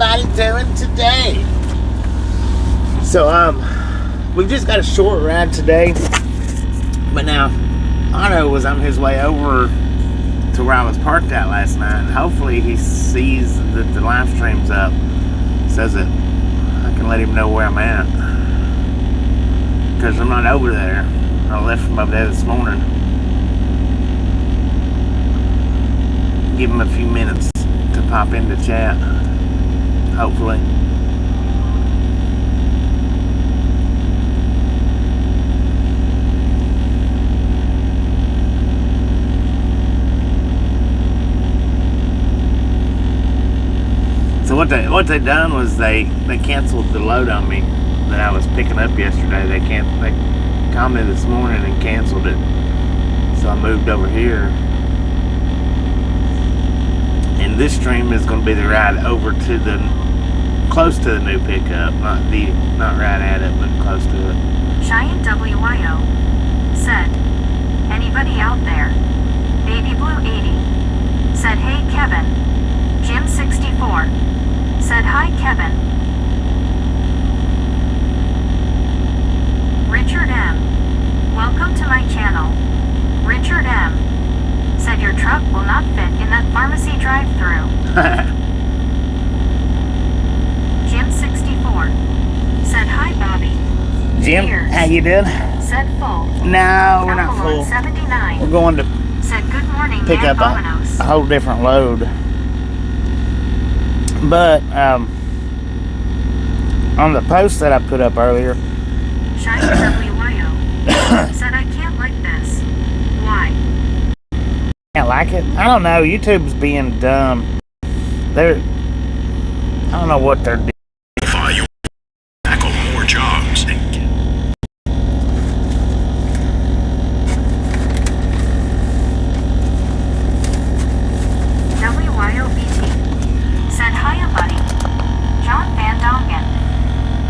everybody doing today? So, we've just got a short ride today. But now, Otto was on his way over to where I was parked at last night. And hopefully he sees that the live stream's up. So that I can let him know where I'm at. Because I'm not over there. I left from over there this morning. Give him a few minutes to pop into chat. Hopefully. So what they done was they canceled the load on me that I was picking up yesterday. They called me this morning and canceled it. So I moved over here. And this stream is going to be the ride over to close to the new pickup, not right at it, but close to it. Cheyenne WYO said, anybody out there? Baby Blue 80 said, hey Kevin. Jim 64 said, hi Kevin. Richard M. Welcome to my channel. Richard M. said your truck will not fit in that pharmacy drive-thru. Jim 64 said, hi Bobby. Jim, Cheers. how you doing? Said full. No, we're not full. 79 We're going to said good morning, pick Dan up Bominos. a whole different load. But on the post that I put up earlier, Shiny WYO said I can't like this. Why? can't like it. I don't know. YouTube's being dumb. I don't know what they're doing. You tackle more jobs and WYOBT said hiya buddy. John Van Dongen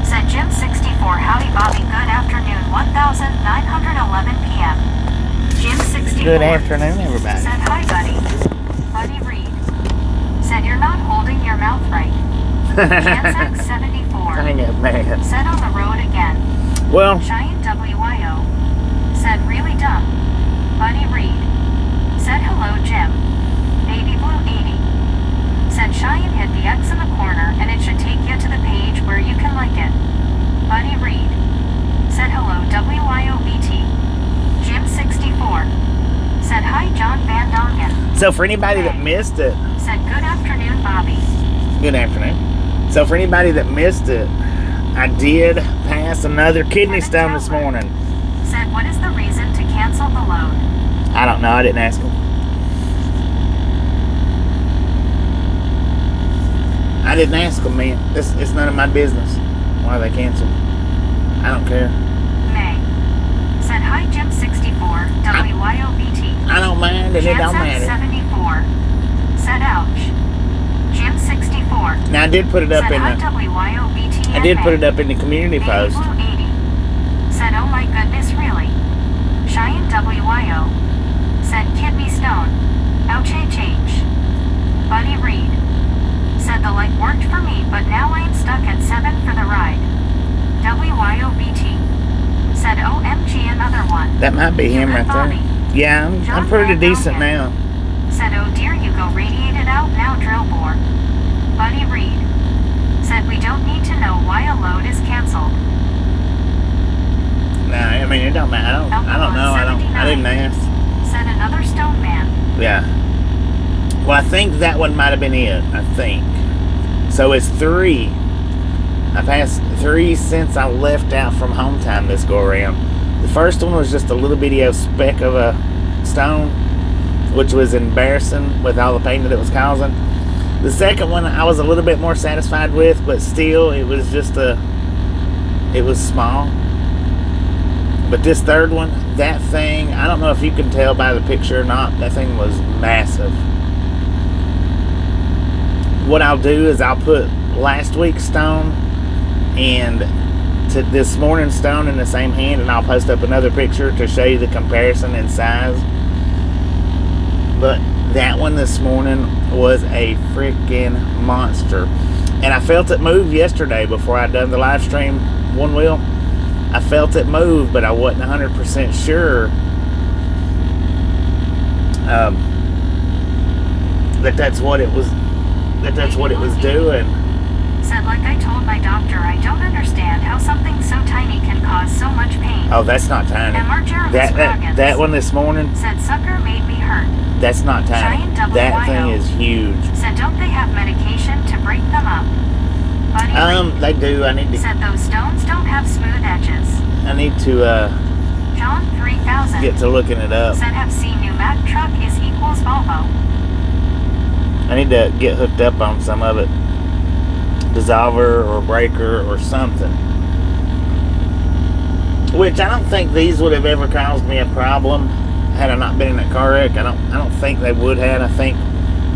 said Jim 64 howdy Bobby good afternoon 1911 p.m. Jim 64 Good afternoon, everybody. said hi buddy. Buddy Reed said you're not holding your mouth right. Jansack 74 Dang it, man. said on the road again. Well, Cheyenne WYO said really dumb. Buddy Reed said hello Jim. Baby Blue 80 said Cheyenne hit the X in the corner and it should take you to the page where you can like it. Buddy Reed said hello WYOBT. Jim 64 said hi John Van Dongen. so for anybody that missed it, Said good afternoon Bobby. good afternoon. So for anybody that missed it, I did pass another kidney stone this morning. Said what is the reason to cancel the load? I don't know. I didn't ask him. I didn't ask them, man. It's none of my business why they canceled. I don't care. May said hi Jim 64 WYOBT. I don't mind, and it don't matter. 74 said ouch. Jim 64 Now I did put it up said in hi the. WYOBT. I did put it up in the community Baby post. Blue 80 said oh my goodness really. Cheyenne WYO said kidney stone. Ouch H. Buddy Reed said the light worked for me but now I am stuck at 7 for the ride. WYOBT said OMG another one. That might be him right there. Yeah, I'm pretty decent now. Said oh dear you go radiated out now drill bore. Buddy Reed said we don't need to know why a load is canceled. Nah, I mean it don't matter. I don't know. I didn't ask. Said another stone man. Yeah. Well, I think that one might have been it. I think. So it's 3. I passed 3 since I left out from home time this go around. The first one was just a little bitty speck of a stone, which was embarrassing with all the pain that it was causing. The second one I was a little bit more satisfied with, but still it was just it was small. But this third one, that thing, I don't know if you can tell by the picture or not, that thing was massive. What I'll do is I'll put last week's stone and to this morning's stone in the same hand, and I'll post up another picture to show you the comparison in size. But that one this morning was a freaking monster. And I felt it move yesterday before I done the live stream one wheel. I felt it move, but I wasn't 100% sure that that's what it was. That's what it was doing. Said, like I told my doctor, I don't understand how something so tiny can cause so much pain. Oh, that's not tiny. That one this morning. Said, sucker made me hurt. That's not tiny. That thing is huge. Said, don't they have medication to break them up? Buddy they do. I need to. Said, those stones don't have smooth edges. I need to John 3000. get to looking it up. Said, have seen new Mack truck is equals Volvo. I need to get hooked up on some of it. Dissolver or breaker or something. Which I don't think these would have ever caused me a problem had I not been in that car wreck. I don't think they would have. I think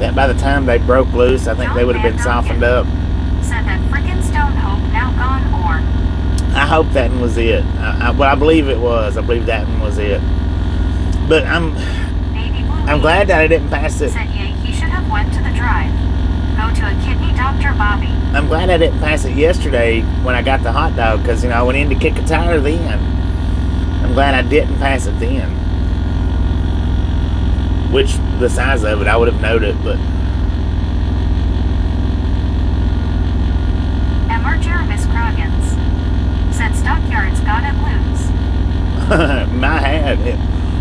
that by the time they broke loose, I think they would have been softened up. Said that frickin' Stone Hope now gone or. I hope that one was it. Well, I believe it was. I believe that one was it. But I'm glad that I didn't pass it. Said he should have went to the drive. Go to a kidney doctor, Bobby. I'm glad I didn't pass it yesterday when I got the hot dog, because I went in to kick a tire then. I'm glad I didn't pass it then. Which the size of it, I would have noted, but. Emmer Jeremy Scroggins said Stockyards got it loose. My hat.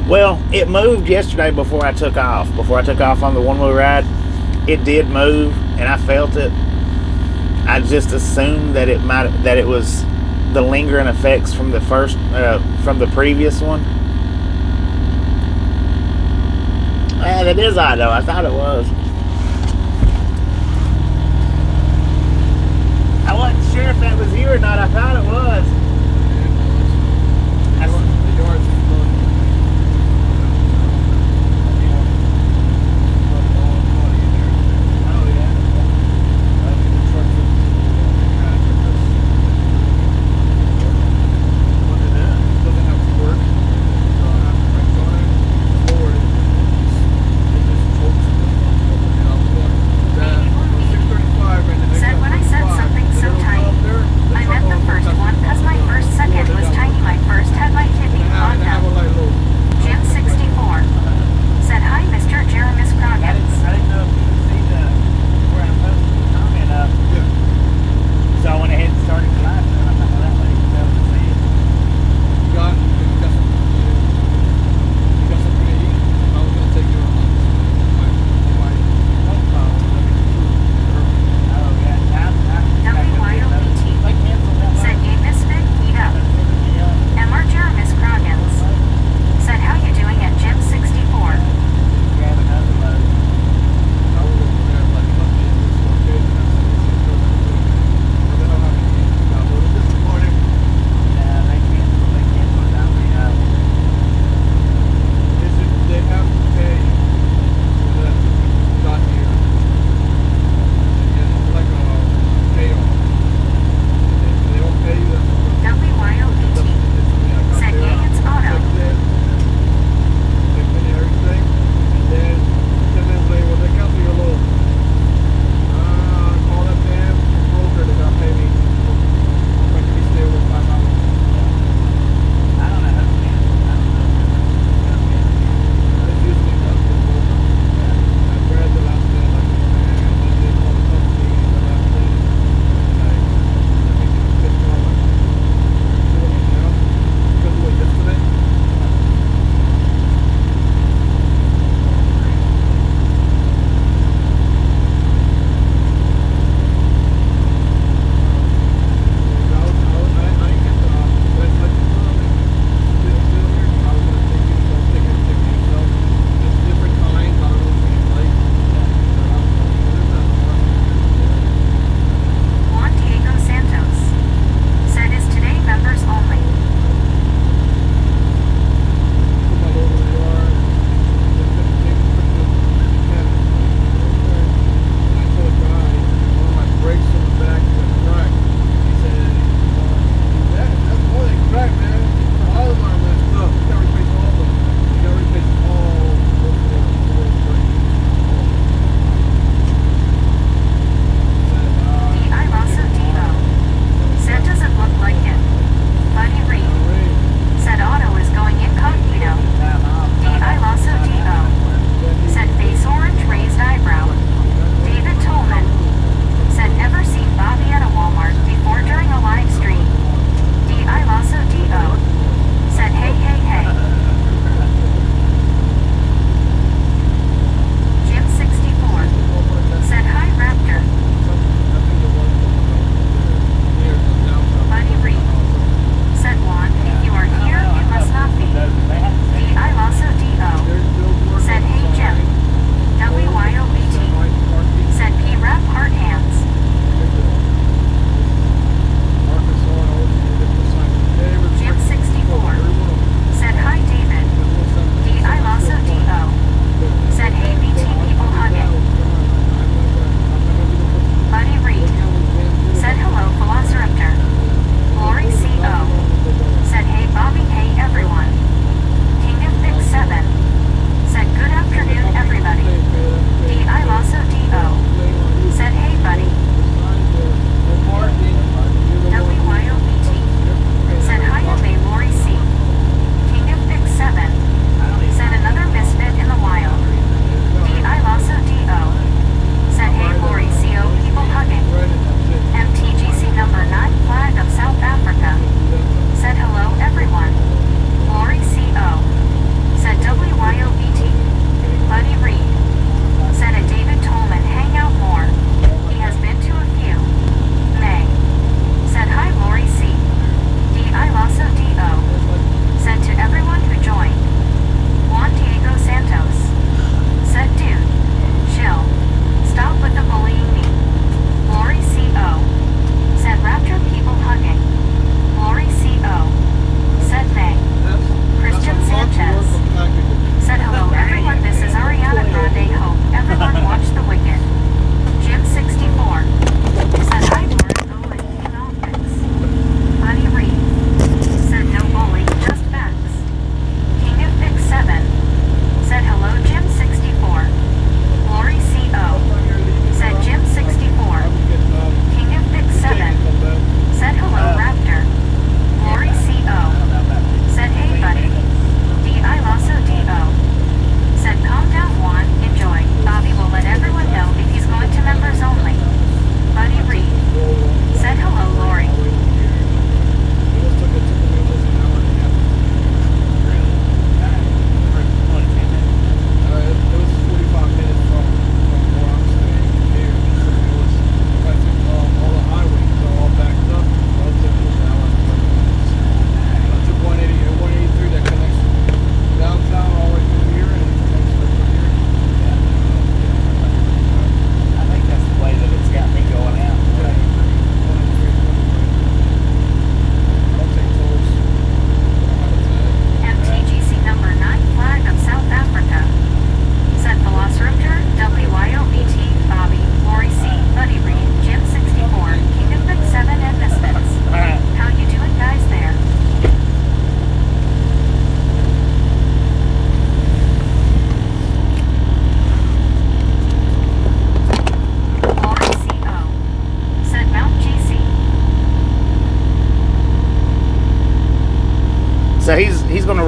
Well, it moved yesterday before I took off. Before I took off on the one-wheel ride, it did move, and I felt it. I just assumed that it was the lingering effects from the from the previous one. That is odd, though. I thought it was. I wasn't sure if that was you or not. I thought it was. Said when I said something so tiny, I meant the first one because my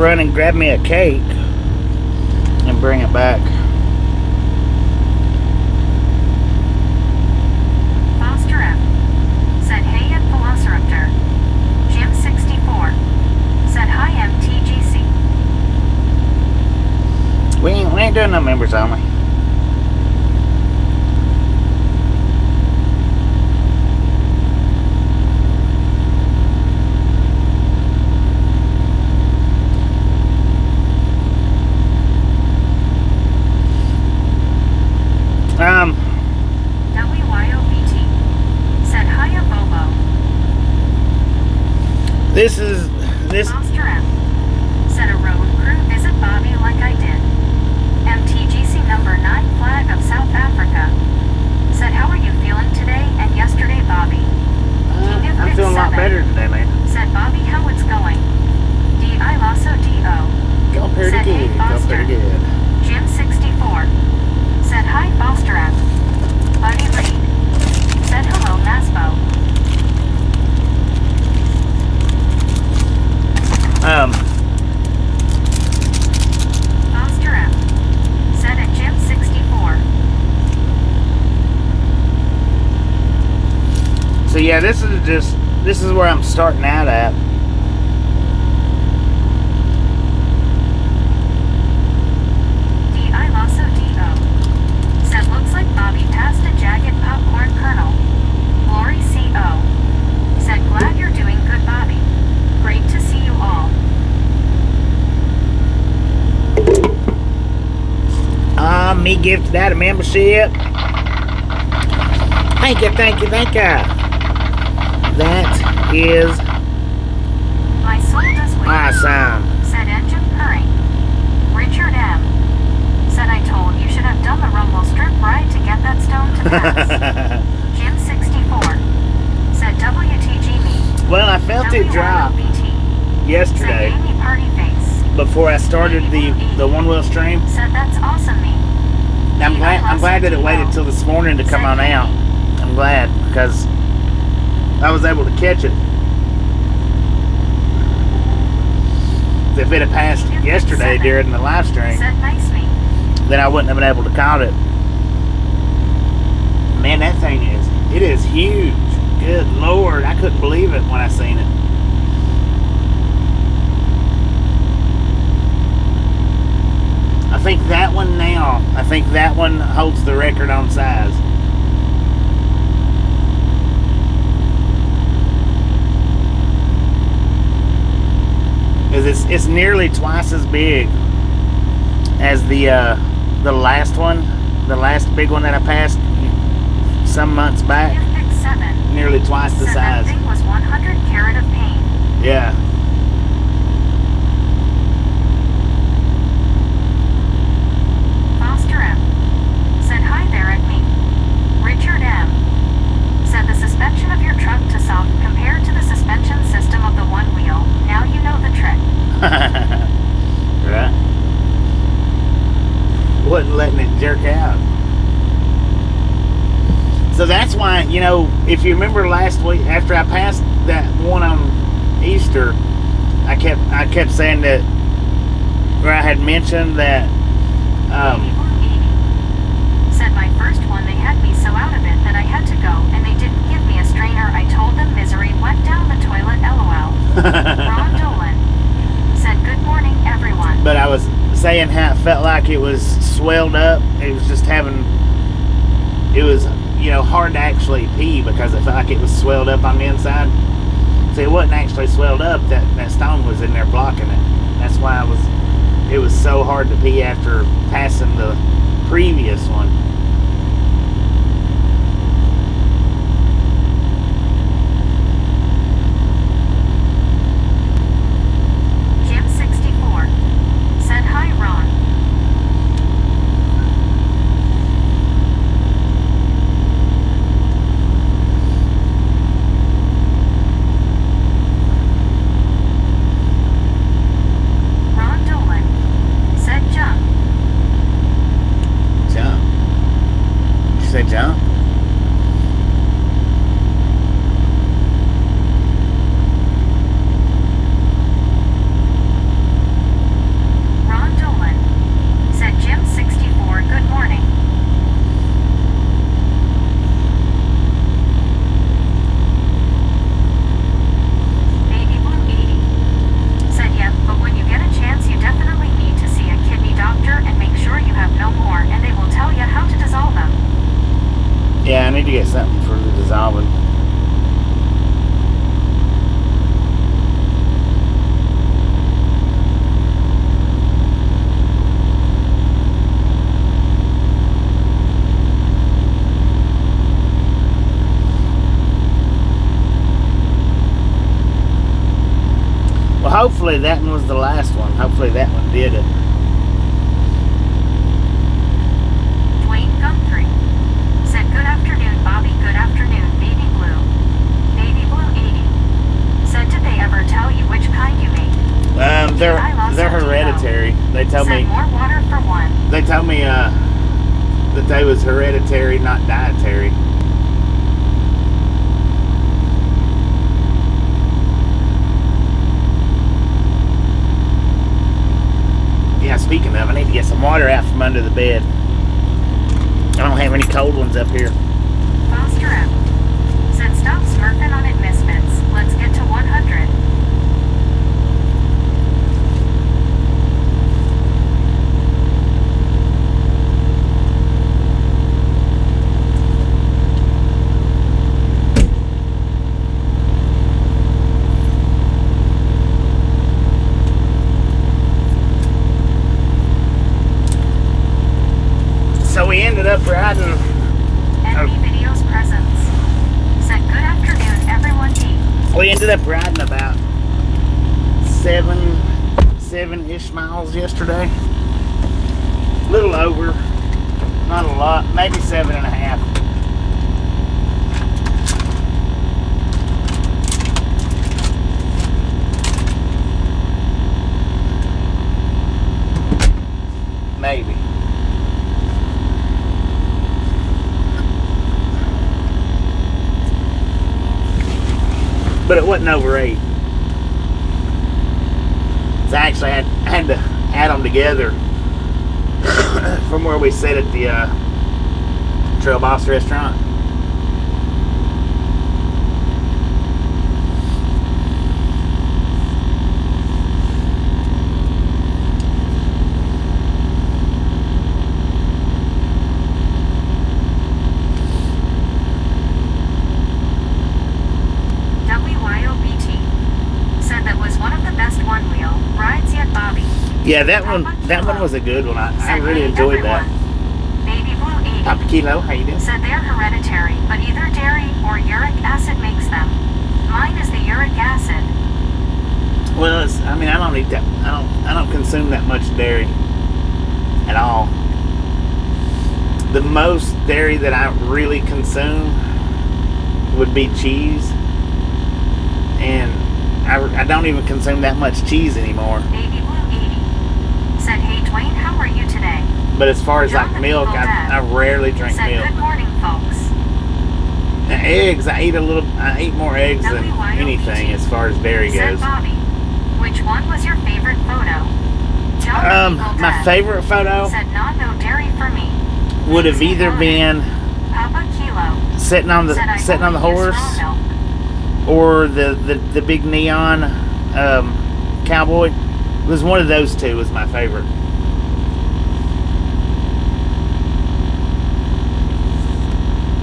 run and grab me a cake and bring it back. Foster M said hey at Velociraptor. Jim 64 said hi MTGC. We ain't doing no members only. WYOBT said hiya Bobo. This Foster M said a road crew visit Bobby like I did. MTGC number 9 flag of South Africa said how are you feeling today and yesterday Bobby? I'm feeling a lot better today, man. Said Bobby how it's going. D.I. Lasso D.O. Go pretty said hey good. Go Foster. pretty good. Jim 64 said hi Foster M. Bunny Reed said hello Masbo. Foster M said at Jim 64. So yeah, this is where I'm starting out at. D.I. Lasso D.O. said looks like Bobby passed a jagged popcorn kernel. Lori C.O. said glad you're doing good Bobby. Great to see you all. Me gifted out a membership. Thank you. That is My soul does wait. awesome. Said engine purring. Richard M. said I told you should have done the rumble strip ride to get that stone to pass. Jim 64 said WTG me. Well, I felt it drop WYOBT yesterday said Amy party face. before I started the one-wheel stream. Said that's awesome me. I'm glad that it waited till this morning to come on out. I'm glad because I was able to catch it. If it had passed yesterday during the live stream, Said nice me. then I wouldn't have been able to count it. Man, that thing is huge. Good Lord, I couldn't believe it when I seen it. I think that one holds the record on size. Because it's nearly twice as big as the last one, the last big one that I passed some months back. Pick 7 Nearly twice the said size. that thing was 100 carat of pain. Yeah. Foster M said hi there at me. Richard M said the suspension of your truck to soft compared to the suspension system of the one wheel. Now you know the trick. Right. Wasn't letting it jerk out. So that's why, if you remember last week after I passed that one on Easter, I kept saying that, where I had mentioned that said my first one they had me so out of it that I had to go and they didn't give me a strainer. I told them misery went down the toilet LOL. Ron Dolan said good morning everyone. but I was saying how it felt like it was swelled up. It was just it was hard to actually pee because it felt like it was swelled up on the inside. So it wasn't actually swelled up, that stone was in there blocking it. That's why it was so hard to pee after passing the previous one. Jim 64 said hi Ron. Ron Dolan said jump. Jump. something for the dissolving. Well, hopefully that one was the last one. Hopefully that one did it. Dwayne Gumtree said, "Good afternoon, Bobby. Good afternoon, Baby Blue." Baby Blue 80 said, "Did they ever tell you which kind you ate?" They're hereditary. They told Said, me "More water for one." that they was hereditary, not dietary. Yeah, speaking of, I need to get some water out from under the bed. I don't have any cold ones up here. Foster M said, "Stop smurfing on it, misfits. Let's get to 100. So we ended up riding. Envy Videos Presents said, "Good afternoon, everyone. D." We ended up riding about seven-ish miles yesterday. A little over, not a lot, maybe 7.5. Maybe. But it wasn't over 8. So I actually had to add them together from where we sat at the Trail Boss restaurant. WYOBT said that was one of the best one-wheel rides yet, Bobby. Yeah, that one was a good one. I Said, really "Hey, enjoyed everyone." that. Baby Blue 80 Papa Kilo, how you doing? said they're hereditary, but either dairy or uric acid makes them. Mine is the uric acid. Well, I don't eat that. I don't consume that much dairy at all. The most dairy that I really consume would be cheese, and I don't even consume that much cheese anymore. Baby Blue 80 said, "Hey Dwayne, how are you today?" But as far as John like the milk, Evil Dad I rarely drink said, milk. "Good morning, folks." Now, eggs, I eat more eggs than anything as far as dairy Said goes. Bobby, "Which one was your favorite photo?" John the Evil My Dad favorite photo said, "No dairy for me." would have either been Papa Kilo sitting on the said, "I sitting on the only use horse, raw milk." or the big neon cowboy. It was one of those two was my favorite.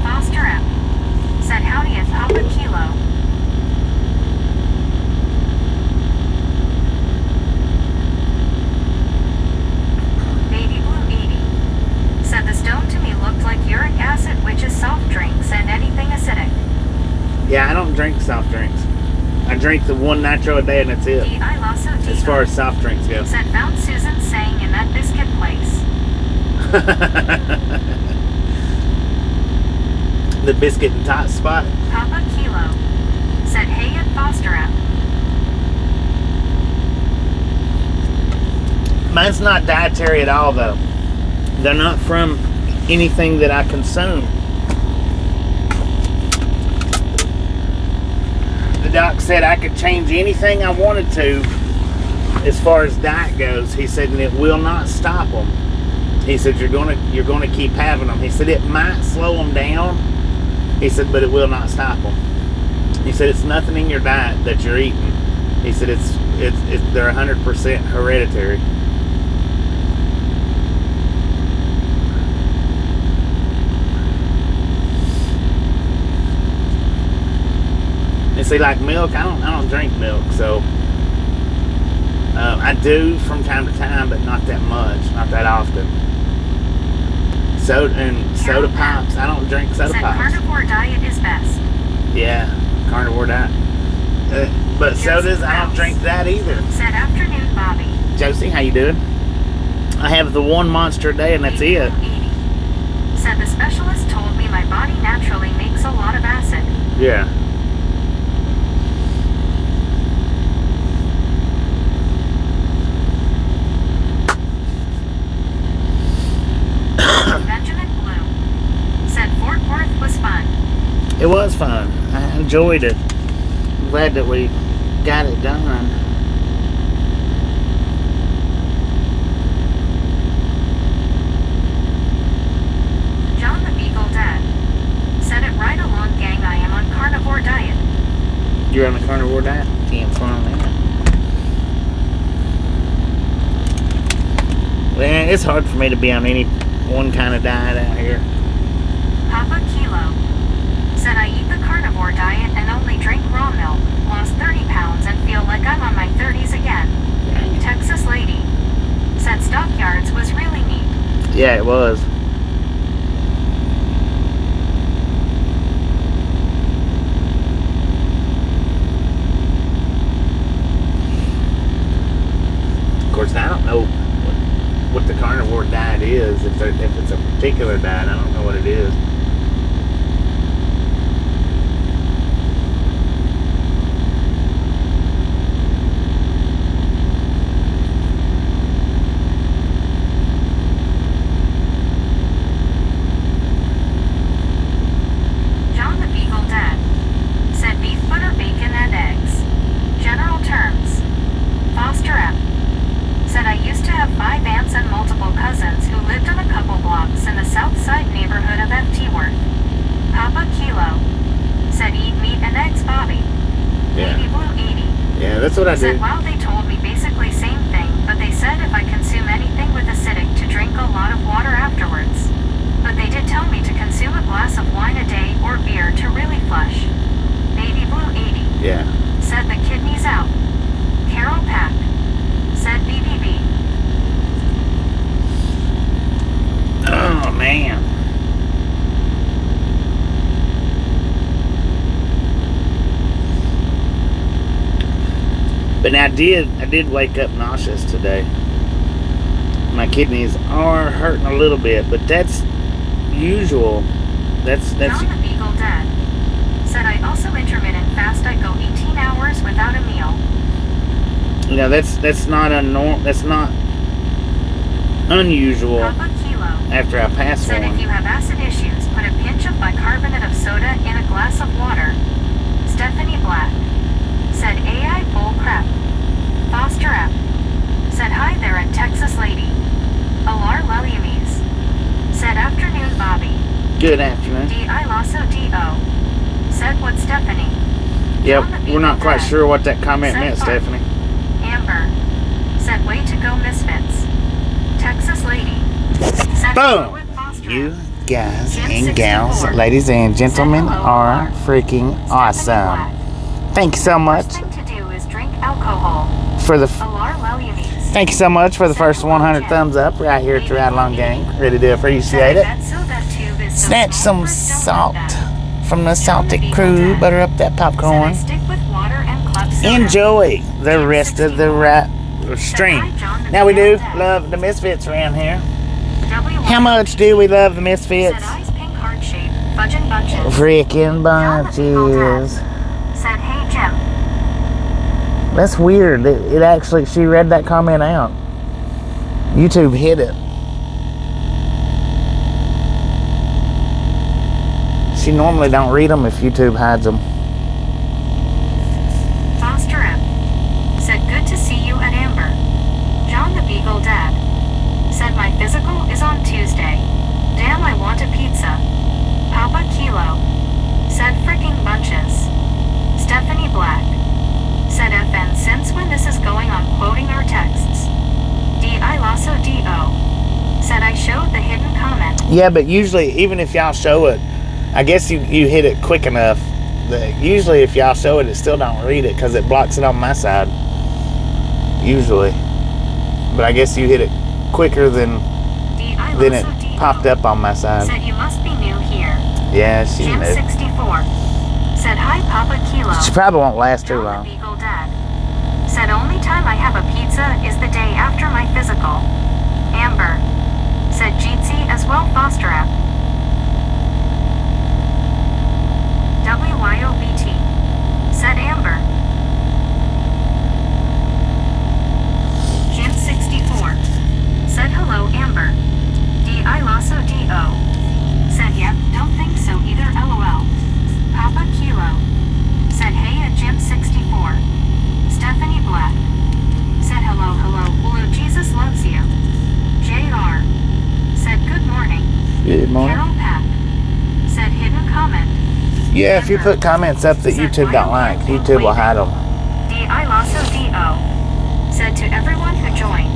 Foster M said, "Howdy, it's Papa Kilo." Baby Blue 80 said, "The stone to me looked like uric acid, which is soft drinks and anything acidic." Yeah, I don't drink soft drinks. I drink the one nitro a day and that's it. D.I. Lasso As far as soft drinks go. said, "Found Susan saying in that biscuit place." The biscuit and tot spot. Papa Kilo said, "Hey at Foster M." Mine's not dietary at all though. They're not from anything that I consume. The doc said I could change anything I wanted to as far as diet goes. He said, and it will not stop them. He said, you're gonna keep having them. He said, it might slow them down. He said, but it will not stop them. He said, it's nothing in your diet that you're eating. He said, they're 100% hereditary. And see, like milk, I don't drink milk, so I do from time to time, but not that much, not that often. Soda pops. I don't drink soda Said pops. carnivore diet is best. Yeah, carnivore diet. But sodas, I don't drink that either. Said afternoon, Bobby. Josie, how you doing? I have the one monster a day, and that's it. 80. Said the specialist told me my body naturally makes a lot of acid. Yeah. Benjamin Blue. Said Fort Worth was fun. It was fun. I enjoyed it. I'm glad that we got it done. John the Beagle Dad. Said it right along, gang. I am on carnivore diet. You're on the carnivore diet? Damn fun, man. Man, it's hard for me to be on any one kind of diet out here. Papa Kilo. Said I eat the carnivore diet and only drink raw milk. Lost 30 pounds and feel like I'm on my 30s again. Texas Lady. Said Stockyards was really neat. Yeah, it was. Of course, I don't know what the carnivore diet is. If it's a particular diet, I don't know what it is. John the Beagle Dad. Said beef, butter, bacon, and eggs. General terms. Foster app. Said I used to have 5 aunts and multiple cousins who lived on a couple blocks in the south side neighborhood of FT Worth. Papa Kilo. Said eat meat and eggs, Bobby. Yeah. Baby Blue 80. Yeah, that's what I Said do. wow, they told me basically same thing, but they said if I consume anything with acidic to drink a lot of water afterwards. But they did tell me to consume a glass of wine a day or beer to really flush. Baby Blue 80. Yeah. Said the kidneys out. Carol Pack. Said BBB. Oh, man. But now I did wake up nauseous today. My kidneys are hurting a little bit, but that's usual. That's John the Beagle Dad. Said I also intermittent fast. I go 18 hours without a meal. you know that's not unusual Papa Kilo. after I pass Said one. if you have acid issues, put a pinch of bicarbonate of soda in a glass of water. Stephanie Black. Said AI bull crap. Foster app. Said hi there at Texas Lady. Alar Leliames. Said afternoon, Bobby. Good afternoon. D.I. Lasso D.O. Said what, Stephanie? Yep, we're not quite sure what that comment meant, Stephanie. Amber. Said way to go, Misfits. Texas Lady. Said Boom! hello at Foster You app. guys Jim and gals, 64. ladies and gentlemen, Said hello, are Alar. freaking Stephanie awesome. Black. Thank you so much First thing to do is drink alcohol. for the. Alar Leliames. Thank you so much for the first 100 thumbs up right here at your Ride Along Gang. Really do appreciate it. Snatch some salt from the salty crew. Butter up that popcorn. Enjoy the rest of the stream. Now we do love the Misfits around here. How much do we love the Misfits? Freaking bunches. Said, hey Jim. That's weird. It actually, she read that comment out. YouTube hid it. She normally don't read them if YouTube hides them. Foster M. Said good to see you at Amber. John the Beagle Dad. Said my physical is on Tuesday. Damn, I want a pizza. Papa Kilo. Said fricking bunches. Stephanie Black. Said FN since when this is going on quoting our texts. D.I. Lasso D.O. Said I showed the hidden comment. Yeah, but usually, even if y'all show it, I guess you hit it quick enough Usually if y'all show it, it still don't read it because it blocks it on my side. Usually. But I guess you hit it quicker than it popped up on my side. Said you must be new here. Yeah, she's Jim new. 64. Said hi Papa Kilo. She probably won't last too John long. the Beagle Dad. Said only time I have a pizza is the day after my physical. Amber. Said Jeetsy as well Foster app. WYOBT. Said Amber. Jim 64. Said hello Amber. D.I. Lasso D.O. Said yep, don't think so either LOL. Papa Kilo. Said hey at Jim 64. Stephanie Black. Said hello hello Jesus loves you. JR. Said good morning. Good morning. Carol Pack. Said hidden comment. Yeah, if you put comments up that YouTube don't like, YouTube will hide them. D.I. Lasso D.O. Said to everyone who joined.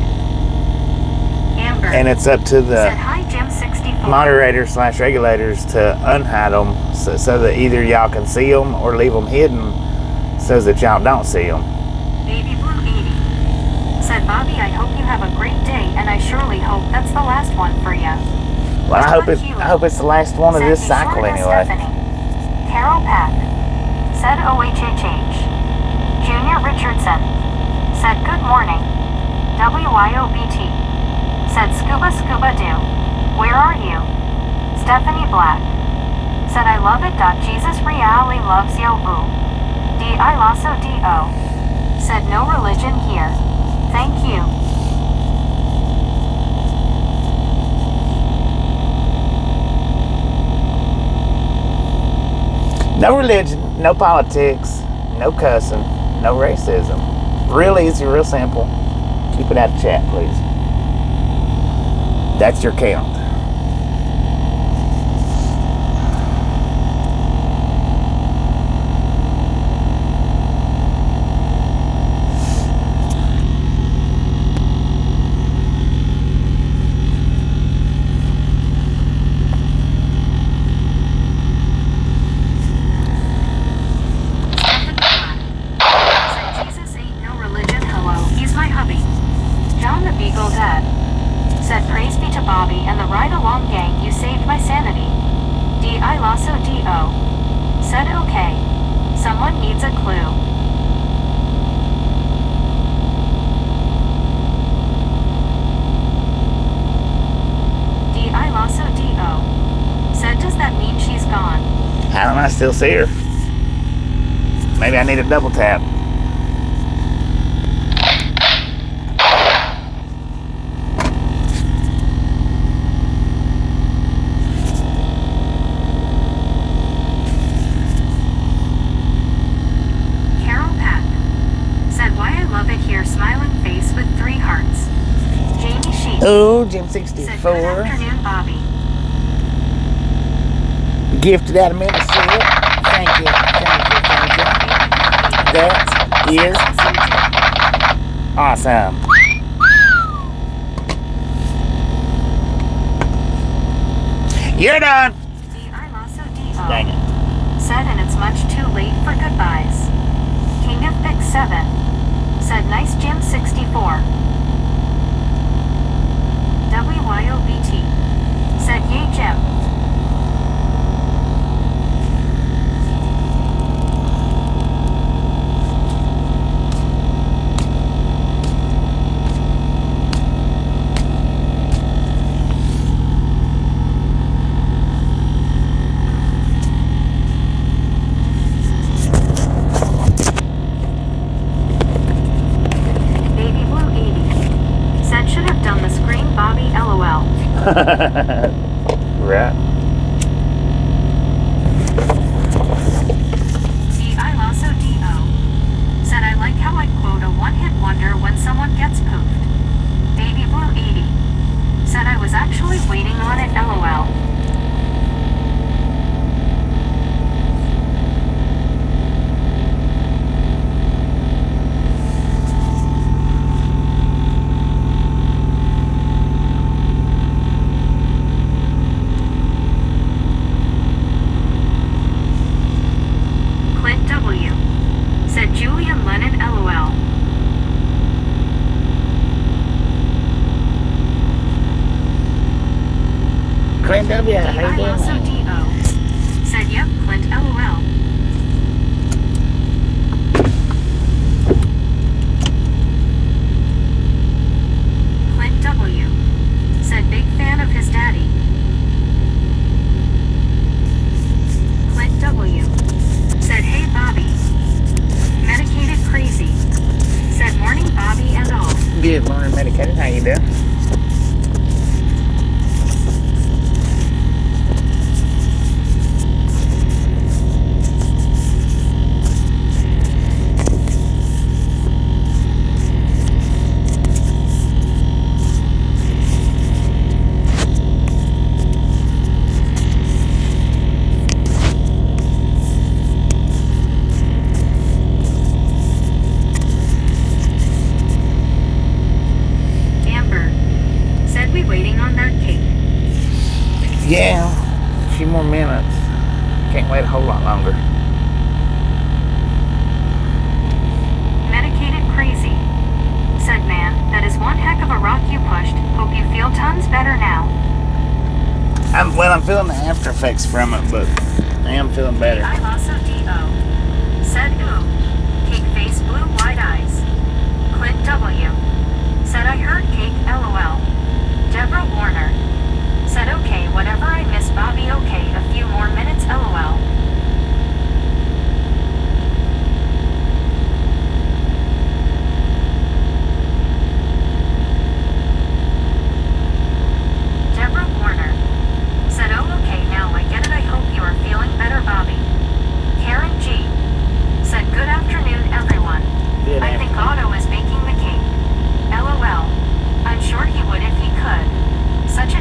Amber. And it's up to the Said hi Jim 64. moderators / regulators to unhide them so that either y'all can see them or leave them hidden so that y'all don't see them. Baby Blue 80. Said Bobby, I hope you have a great day and I surely hope that's the last one for you. Well, I hope it's the last one of this cycle anyway. Stephanie. Carol Pack. Said OHHH. Junior Richardson. Said good morning. WYOBT. Said scuba scuba doo. Where are you? Stephanie Black. Said I love it. Jesus really loves yo boo. D.I. Lasso D.O. Said no religion here. Thank you. No religion, no politics, no cussing, no racism. Real easy, real simple. Keep it out of chat, please. That's your count. Said praise be to Bobby and the ride along gang, you saved my sanity. D.I. Lasso D.O. Said okay. Someone needs a clue. D.I. Lasso D.O. Said does that mean she's gone? How do I still see her? Maybe I need a double tap. Oh, Jim 64. Good afternoon, Bobby. Gifted out of Minnesota. Thank you. That is awesome. You're done. Dang it. Said, and it's much too late for goodbyes. King of Big 7. Said, nice Jim 64. WYOBT. Said yay Jim. Baby Blue 80. Said should have done the screen Bobby LOL. Right. D.I. Lasso D.O. Said I like how I quote a one-hit wonder when someone gets poofed. Baby Blue 80. Said I was actually waiting on it LOL. Clint W, how you doing, also man? D.O. said, yep, Clint, LOL. Clint W. said, big fan of his daddy. Clint W. said, hey, Bobby. Medicated crazy. Said, morning, Bobby and all. Good morning, medicated. How you doing? Amber. Said we waiting on that cake. Yeah, a few more minutes. Can't wait a whole lot longer. Medicated crazy. Said, man, that is one heck of a rock you pushed. Hope you feel tons better now. I'm feeling the after effects from it, but I am feeling better. I'm also D.O. Said, ooh. Cake face, blue, wide eyes. Clint W. said, I heard cake, LOL. Deborah Warner. Said, okay, whatever, I miss Bobby, okay, a few more minutes, LOL. Deborah Warner. Said, oh, okay, now I get it, I hope you are feeling better, Bobby. Karen G. said, good afternoon, everyone. Good I think afternoon. Otto is baking the cake. LOL. I'm sure he would if he could. Such a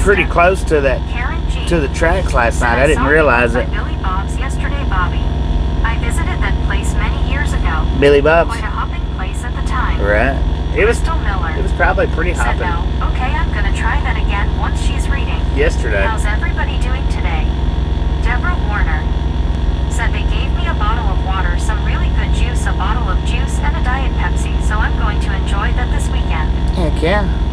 pretty close to that Karen G. to the tracks last said, night. I didn't realize by it. Billy Bob's yesterday, Bobby. I visited that place many years ago. Billy Bob's, Quite a hopping place at the time. right? It was Crystal Miller probably pretty said hopping no. Okay, I'm gonna try that again once she's reading. yesterday. How's everybody doing today? Deborah Warner said they gave me a bottle of water, some really good juice, a bottle of juice, and a Diet Pepsi, so I'm going to enjoy that this weekend. Heck yeah.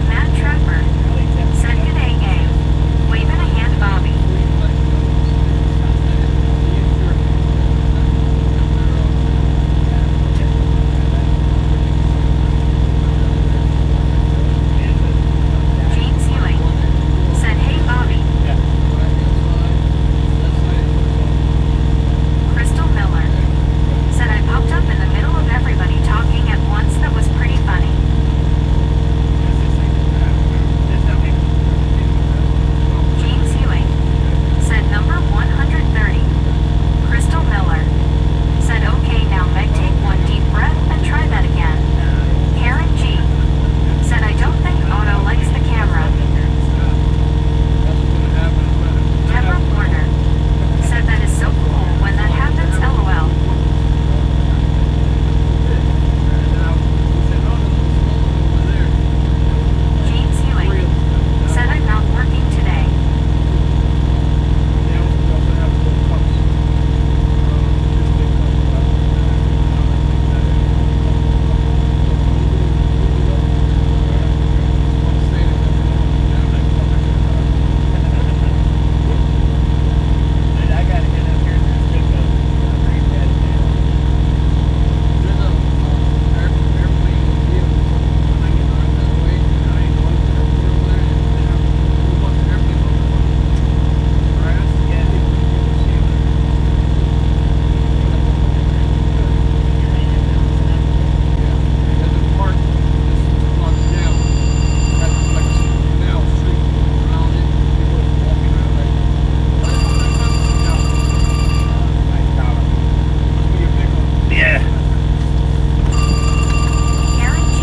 Matt Trapper said good day, gang. Waving a hand, Bobby. James Ewing said, hey, Bobby. Crystal Miller said I popped up in the middle of everybody talking at once. That was pretty funny. James Ewing said number 130. Crystal Miller said, okay, now Meg, take one deep breath and try that again. Karen G said, I don't think Otto likes the camera. Deborah Warner said that is so cool when that happens, lol. James Ewing said I'm not working today. Yeah. Karen G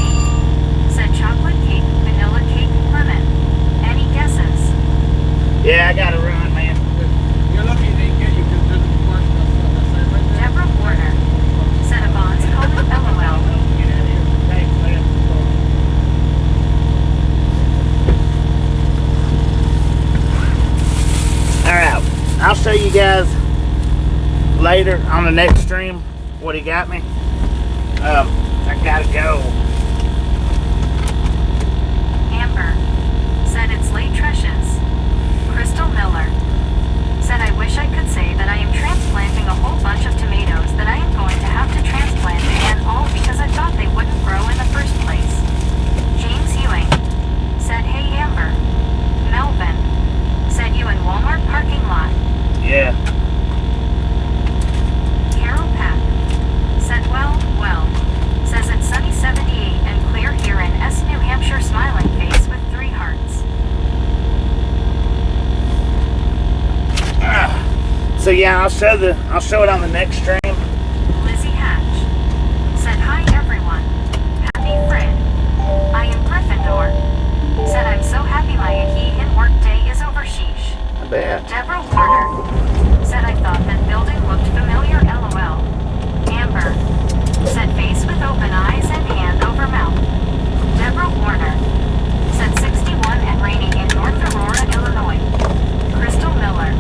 said chocolate cake, vanilla cake, lemon. Any guesses? Yeah, I gotta run, man. You're lucky they get you because there's a commercial that's right there. Deborah Warner said a Bonds colon lol. Get out of here. Thanks, man. Alright, I'll show you guys later on the next stream what he got me. I gotta go. Amber said it's late Treshes. Crystal Miller said I wish I could say that I am transplanting a whole bunch of tomatoes that I am going to have to transplant again, all because I thought they wouldn't grow in the first place. James Ewing said, hey Amber. Melvin said you in Walmart parking lot. Yeah. Carol Pack said well, says it's sunny 78 and clear here in S. New Hampshire, smiling face with 3 hearts. So yeah, I'll show it on the next stream. Lizzie Hatch said hi everyone. Happy Fred. I am Gryffindor. Said I'm so happy my in work day is over, sheesh. I bet. Deborah Warner said I thought that building looked familiar, lol. Amber said face with open eyes and hand over mouth. Deborah Warner said 61 and raining in North Aurora, Illinois. Crystal Miller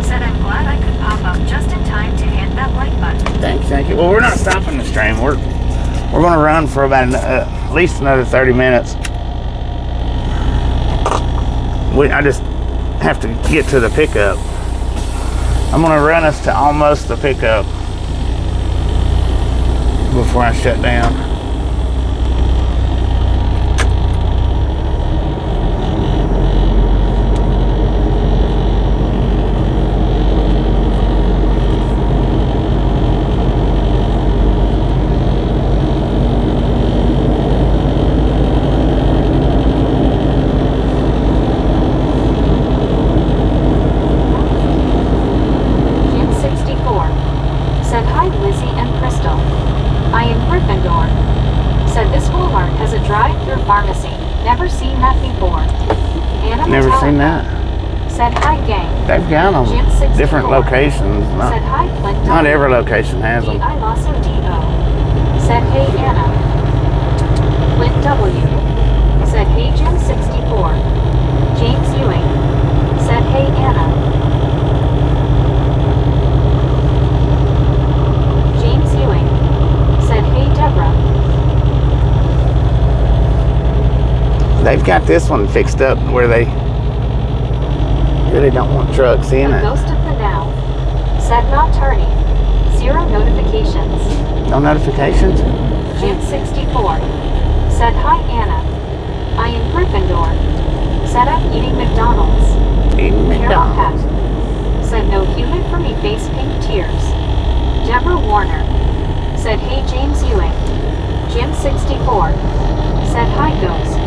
said I'm glad I could pop up just in time to hit that like button. Thank you. Well, we're not stopping the stream. We're going to run for about at least another 30 minutes. I just have to get to the pickup. I'm going to run us to almost the pickup before I shut down. Never seen that. Said hi, gang. They've got them Jim 64. different locations. Said hi, Clint. Not every location has them. I also D.O. Said hey, Anna. Clint W. Said hey, Jim 64. James Ewing. Said hey, Anna. James Ewing. Said hey, Deborah. They've got this one fixed up where they really don't want trucks in A it. ghost of the now. Said not tardy. 0 notifications. No notifications? Jim 64. Said hi, Anna. I am Gryffindor. Said I'm eating McDonald's. Eating Carol Peck. McDonald's. Said no human for me face pink tears. Deborah Warner. Said hey, James Ewing. Jim 64. Said hi, Ghost.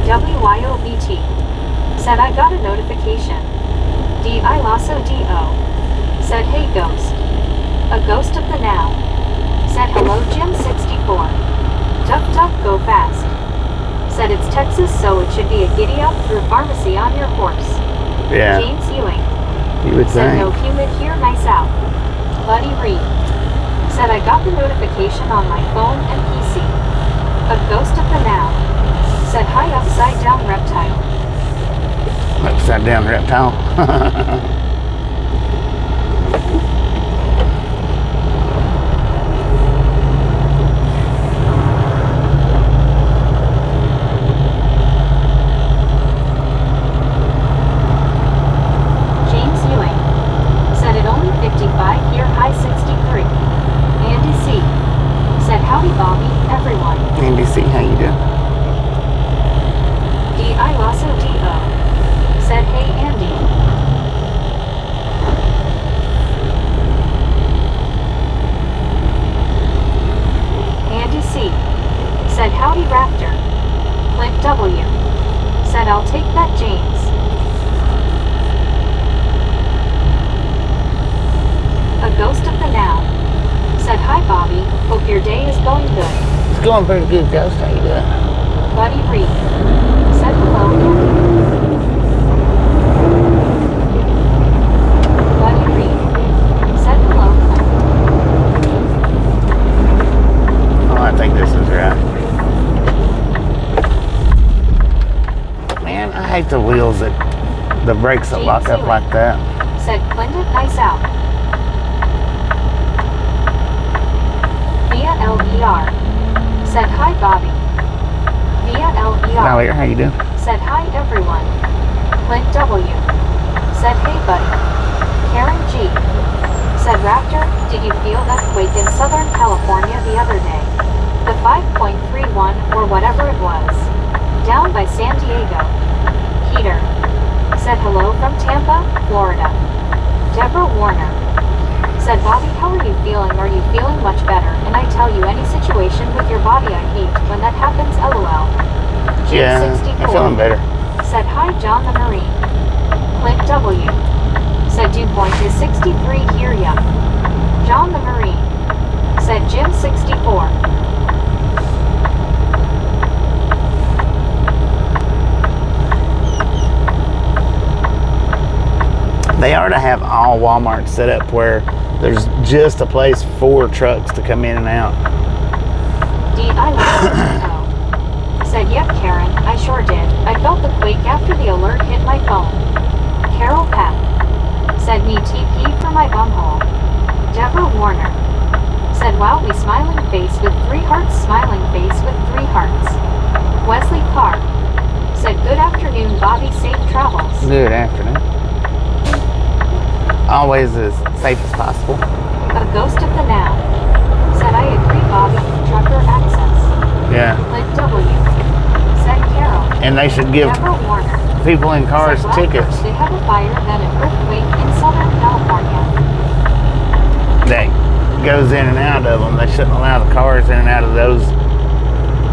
WYOBT. Said I got a notification. I Lasso DO. Said hey, Ghost. A ghost of the now. Said hello, Jim 64. Duck duck go fast. Said it's Texas, so it should be a giddy up through pharmacy on your horse. Yeah, James Ewing. you would Said no think. human here, nice out. Buddy Reed. Said I got the notification on my phone and PC. A ghost of the now. Said hi, upside down reptile. Upside down reptile. James Ewing. Said it only 55 here, high 63. Andy C. Said howdy, Bobby, everyone. NBC, how you doing? I Lasso D.O. Said hey, Andy. Andy C. Said howdy, Raptor. Clint W. Said I'll take that, James. A ghost of the now. Said hi, Bobby. Hope your day is going good. It's going pretty good, Ghost. How you doing? Buddy Reed. Said hello, Andy. Buddy Reed. Said hello, Clint. Oh, I think this is right. Man, I hate the wheels the brakes that lock up like that. Said Clinton, nice out. Via LER. Said hi, Bobby. Via Now, LER. here, how you doing? Said hi, everyone. Clint W. Said hey, buddy. Karen G. Said Raptor, did you feel that quake in Southern California the other day? The 5.31 or whatever it was. Down by San Diego. Peter. Said hello from Tampa, Florida. Deborah Warner. Said Bobby, how are you feeling? Are you feeling much better? And I tell you, any situation with your body I hate when that happens, LOL. Jim Yeah, 64. I'm feeling better. Said hi, John the Marine. Clint W. Said dew point is 63 here, yeah. John the Marine. Said Jim 64. They are to have all Walmarts set up where there's just a place for trucks to come in and out. D.I. Said, yep, Karen, I sure did. I felt the quake after the alert hit my phone. Carol Peck. Said, me TP for my bumhole. Deborah Warner. Said, wow, we smiling face with 3 hearts, smiling face with 3 hearts. Wesley Carr. Said, good afternoon, Bobby, safe travels. Good afternoon. Always as safe as possible. A ghost of the now. Said, I agree, Bobby, trucker access. Yeah. Clint W. Said Carol. And they should give Deborah Warner. people in cars Said, well, tickets They have a fire, then an earthquake in Southern California. that goes in and out of them. They shouldn't allow the cars in and out of those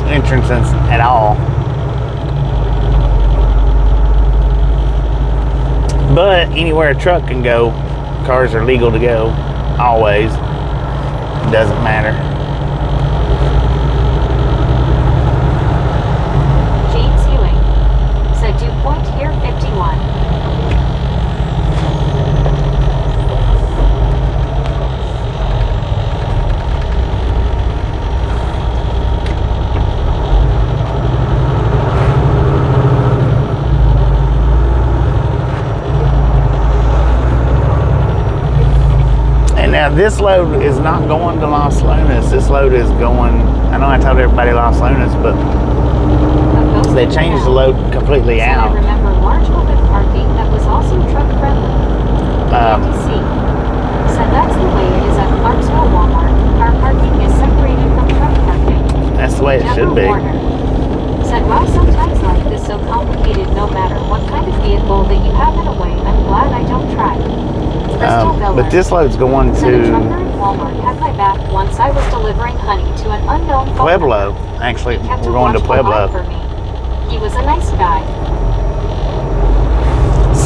entrances at all. But anywhere a truck can go, cars are legal to go, always. Doesn't matter. James Ewing said dew point here 51. Now this load is not going to Los Lunas. This load is going, I know I told everybody Los Lunas, but they changed the load completely out. I remember large open parking that was also truck friendly. Andy C. said that's the way it is at Clarksville Walmart. Car parking is separated from truck parking. That's the way it should be. Warner said, wow, sometimes life is so complicated no matter what kind of vehicle that you have in a way. I'm glad I don't try. But this load's going said a to trucker in Walmart had my back once I was delivering honey to an unknown Pueblo. Actually, he kept we're a going to watchful Pueblo. eye for me. He was a nice guy.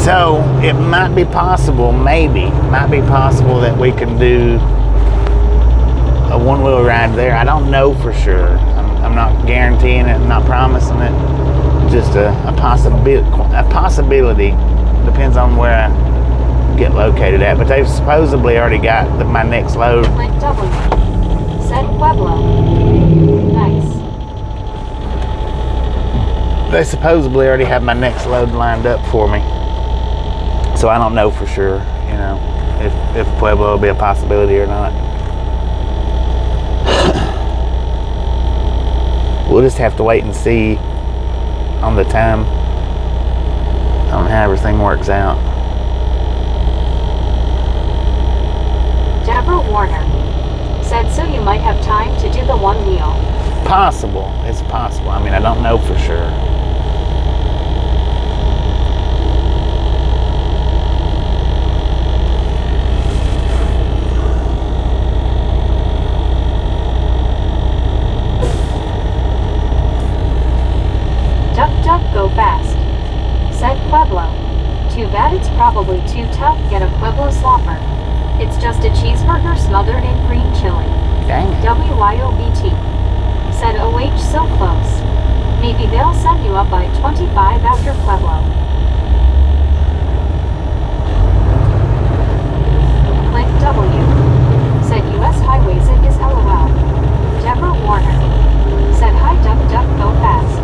So it might be possible, might be possible that we can do a one-wheel ride there. I don't know for sure. I'm not guaranteeing it, I'm not promising it. Just a possibility. Depends on where I get located at. But they've supposedly already got my next load. Clint W. said Pueblo. Nice. They supposedly already have my next load lined up for me. So I don't know for sure, you know, if Pueblo will be a possibility or not. We'll just have to wait and see on the time, on how everything works out. Deborah Warner said, so you might have time to do the one wheel. Possible. It's possible. I mean, I don't know for sure. Duck, duck, go fast, said Pueblo. Too bad it's probably too tough to get a Pueblo slopper. It's just a cheeseburger smothered in green chili. Dang it. WYOBT said, OH, so close. Maybe they'll send you up by 25 after Pueblo. Clint W. said, US highways it is LOL. Deborah Warner said, hi, duck, duck, go fast.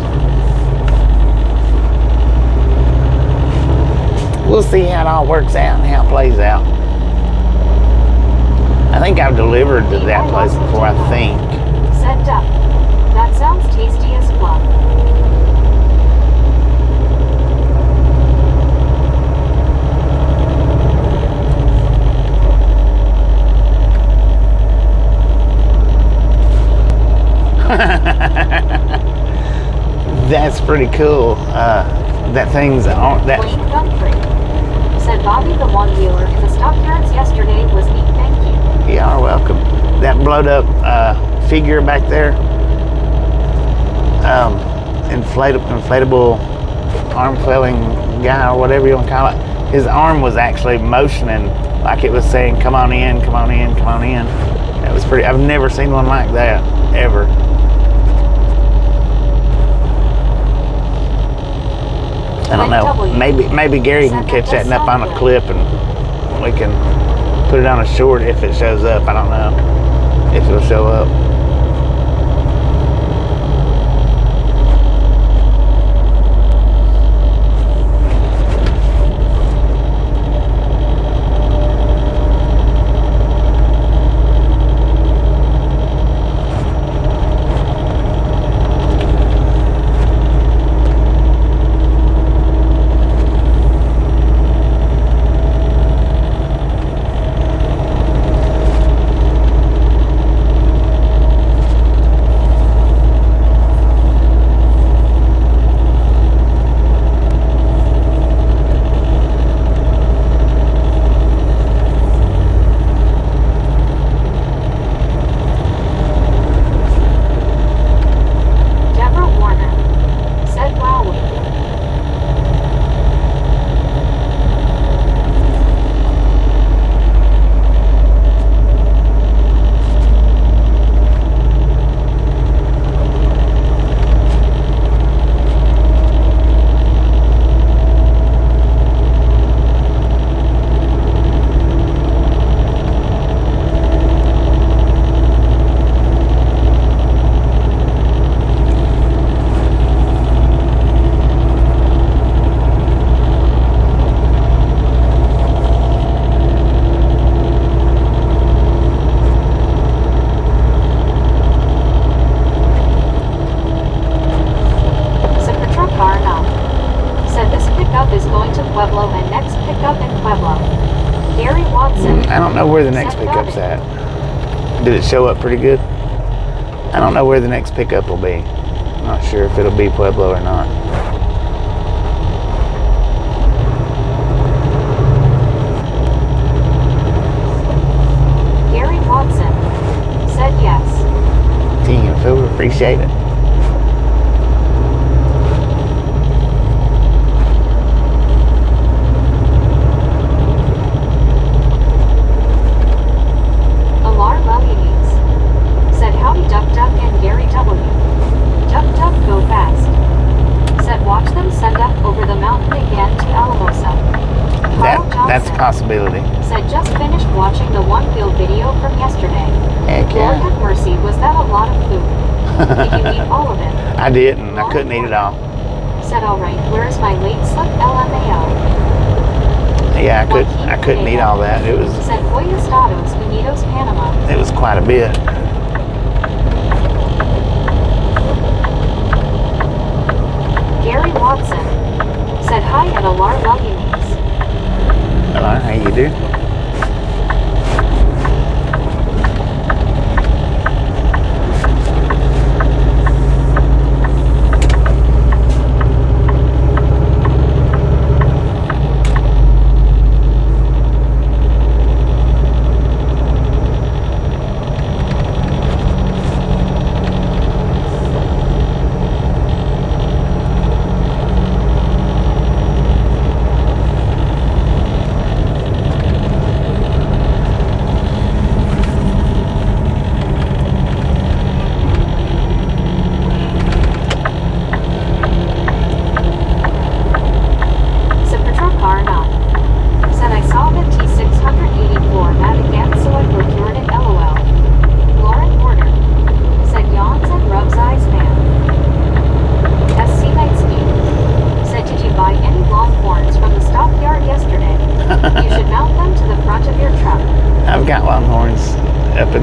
We'll see how it all works out and how it plays out. I think I've delivered to that place before, I think. Said Duck. That sounds tasty as well. That's pretty cool. That thing's on that. Wayne Gumfrey said Bobby the one-wheeler in the stockyards yesterday was neat, thank you. You are welcome. That blowed up figure back there, inflatable arm flailing guy or whatever you want to call it. His arm was actually motioning like it was saying, "Come on in, come on in, come on in." That was pretty. I've never seen one like that ever. I don't know. Maybe Gary can catch that up on a clip and we can put it on a short if it shows up. I don't know if it'll show up. know where the next pickup's at. Did it show up pretty good? I don't know where the next pickup will be. I'm not sure if it'll be Pueblo or not. Gary Watson said yes. Team, Phil, appreciate it. Alar Luggies said howdy Duck Duck and Gary W. Duck Duck go fast. Said watch them send up over the mountain again to Alamosa. Carl That's a Johnson possibility. said just finished watching the one-wheel video from yesterday. Heck Lord yeah. have mercy, was that a lot of food? Did you eat all of it? I didn't. I couldn't eat it all. Said alright, where's my late slip LMAO? Yeah, I couldn't eat all that. It was Said Hoy Estados Unidos Panama. quite a bit. Gary Watson said hi at Alar Luggies. Hello, how you do?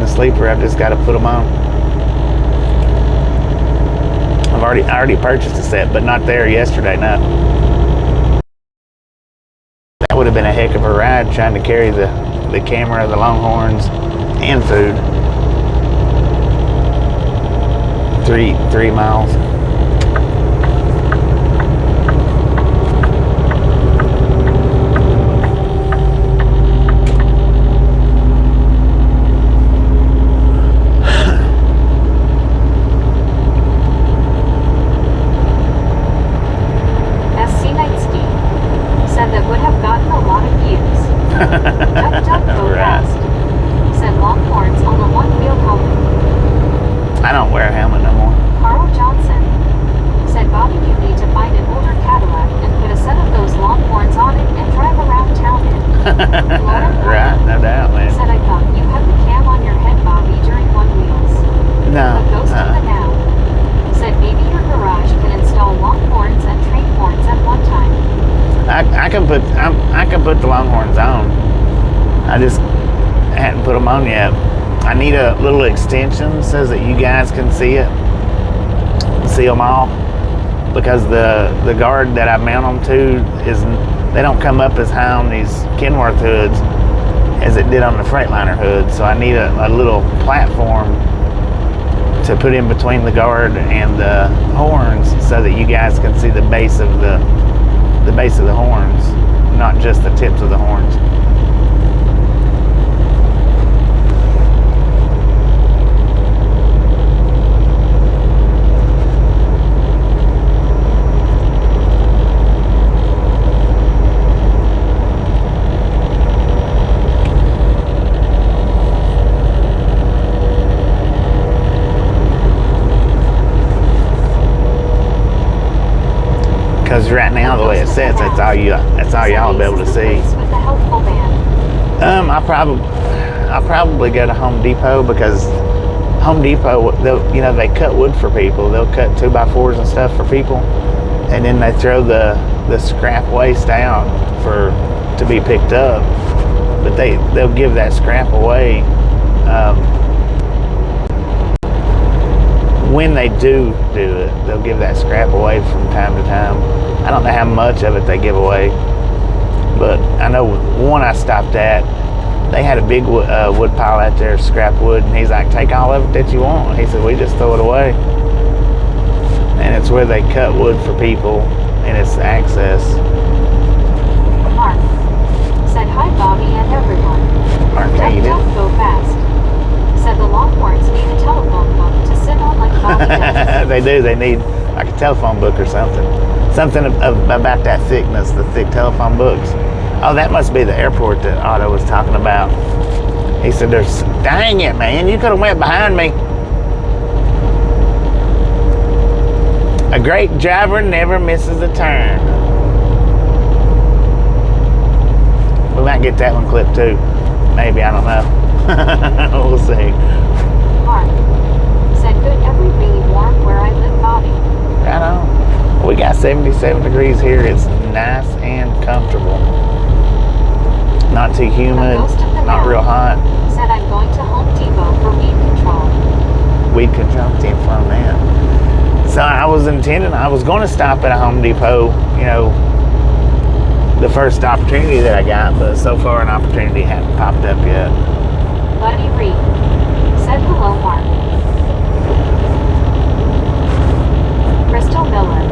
Sleeper. I've just got to put them on. I already purchased a set, but not there yesterday. No, that would have been a heck of a ride trying to carry the camera, the Longhorns, and food. 3 miles. Right, no doubt, man. Said I thought you had the cam on your head, Bobby, during one wheels. No. But goes to the now. Said maybe your garage can install Longhorns and train horns at one time. I can put the Longhorns on. I just hadn't put them on yet. I need a little extension so that you guys can see them all, because the guard that I mount them to they don't come up as high on these Kenworth hoods as it did on the Freightliner hood. So I need a little platform to put in between the guard and the horns so that you guys can see the base of the horns, not just the tips of the horns. Because right now, the way it sets, that's all y'all will be able to see. I'll probably go to Home Depot, because Home Depot, they cut wood for people. They'll cut 2x4s and stuff for people, and then they throw the scrap waste out to be picked up. But they'll give that scrap away when they do it. They'll give that scrap away from time to time. I don't know how much of it they give away, but I know one I stopped at, they had a big wood pile out there, scrap wood, and he's like, take all of it that you want. He said, we just throw it away. And it's where they cut wood for people, and it's access. Mark said, hi, Bobby and everyone. Mark, how you Don't doing? go fast. Said the Longhorns need a telephone book to sit on like Bobby does. They do. They need like a telephone book or something. Something about that thickness, the thick telephone books. Oh, that must be the airport that Otto was talking about. He said, "There's, dang it, man, you could have went behind me." A great driver never misses a turn. We might get that one clipped too. Maybe, I don't know. We'll see. Mark said, good, every really warm where I live, Bobby. Right on. We got 77 degrees here. It's nice and comfortable. Not too humid, not real hot. Said I'm going to Home Depot for weed control. Weed control, team from that. So I was going to stop at a Home Depot, you know, the first opportunity that I got, but so far an opportunity hadn't popped up yet. Buddy Reed said hello, Mark. Crystal Miller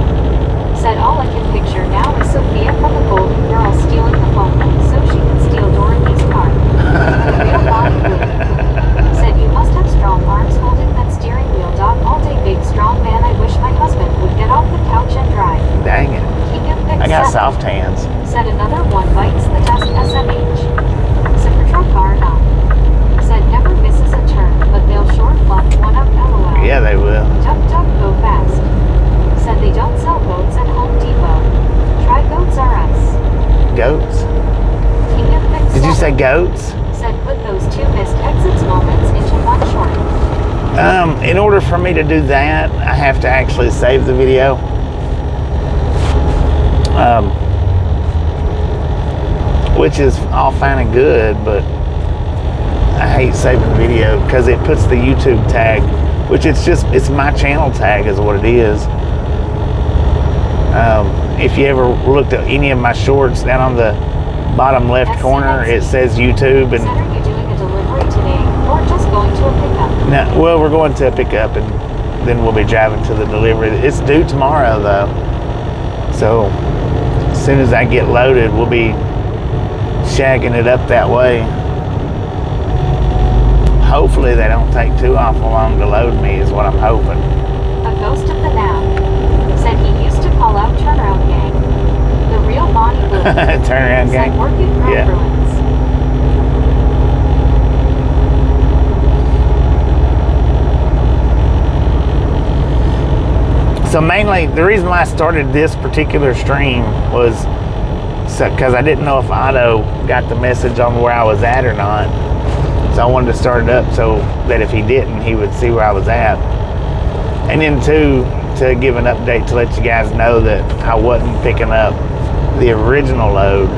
said all I can picture now is Sophia from the Golden Girls stealing the phone book so she can steal Dorothy's car. Real Bonnie Blue said you must have strong arms holding that steering wheel, dog, all day, big strong man. I wish my husband would get off the couch and drive. Dang it. King of Pick I got 7 soft hands. said another one bites the dust, SMH. Cybertruck R9 said never misses a turn, but they'll sure fluff one up, LOL. Yeah, they will. Duck, duck, go fast. Said they don't sell goats at Home Depot. Try Goats R Us. Goats? King of Pick Did you 7 say goats? said put those 2 missed exits moments into one short. In order for me to do that, I have to actually save the video. Which is all fine and good, but I hate saving video because it puts the YouTube tag, which it's my channel tag is what it is. If you ever looked at any of my shorts, down on the bottom left corner, it says YouTube. And said, are you doing a delivery today or just going to a pickup? no, well, we're going to a pickup and then we'll be driving to the delivery. It's due tomorrow though, so as soon as I get loaded, we'll be shagging it up that way. Hopefully they don't take too awful long to load me is what I'm hoping. A ghost of the now said he used to call out turnaround gang. The real Bonnie Blue Turnaround said gang? work it grow Yeah. Bruins. So mainly, the reason why I started this particular stream was because I didn't know if Otto got the message on where I was at or not. So I wanted to start it up so that if he didn't, he would see where I was at. And then two, to give an update to let you guys know that I wasn't picking up the original load,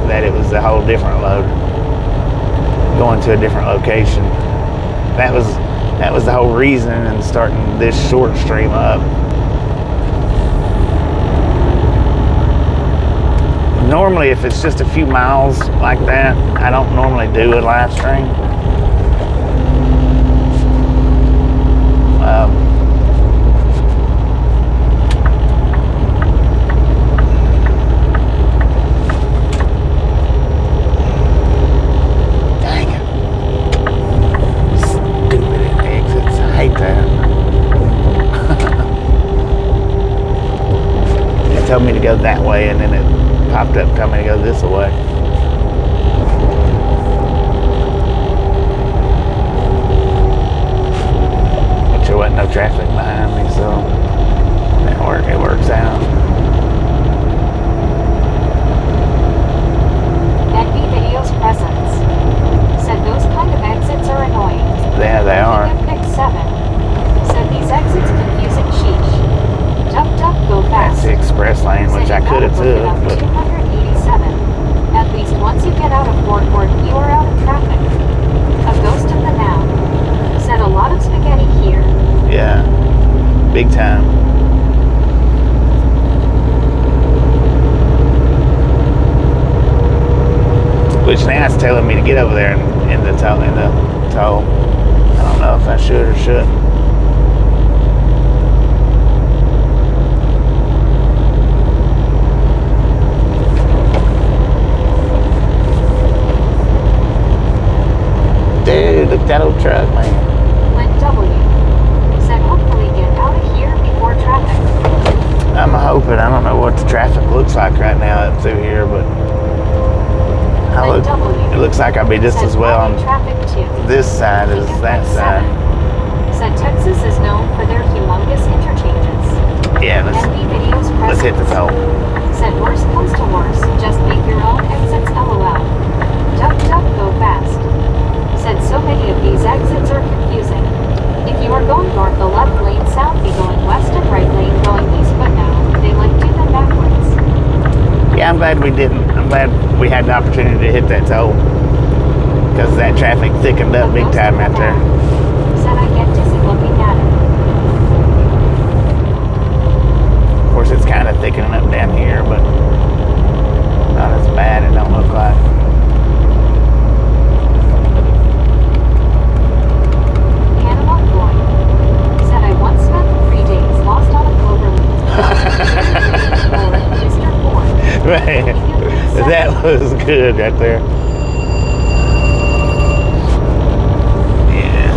that it was a whole different load, going to a different location. That was the whole reason in starting this short stream up. Normally, if it's just a few miles like that, I don't normally do a live stream. Dang it. Stupid exits. I hate that. It told me to go that way and then it popped up telling me to go this way. But there wasn't no traffic behind me, so it works out. NB Video's presence said those kind of exits are annoying. Yeah, they are. King of Pick 7 said these exits confusing, sheesh. Duck, duck, go fast. That's the express lane, which I could have took, but 287. At least once you get out of Fort Worth, you are out of traffic. A ghost of the now said a lot of spaghetti here. yeah, big time. Which now it's it's telling me to get over there in the toll. I don't know if I should or shouldn't. Dude, look at that old truck, man. Clint W. said hopefully get out of here before traffic. I'm hoping. I don't know what the traffic looks like right now up through here, but Clint W. it looks like I'll be just said as well on traffic too. this side as that side. Said Texas is known for their humongous interchanges. Yeah, Envy videos let's hit the toll. Said worst comes to worst, just make your own exits LOL. Duck duck go fast. Said so many of these exits are confusing. If you are going north, the left lane sound be going west and right lane going east, but now they like do them backwards. Yeah, I'm glad we didn't. I'm glad we had the opportunity to hit that toll because that traffic thickened up big time out there. Said I get dizzy looking at it. Of course, it's kind of thickening up down here, but not as bad. It don't look like. Said I once spent 3 days lost on a clover leaf. Mr. Ford. Man, that was good right there. Yeah.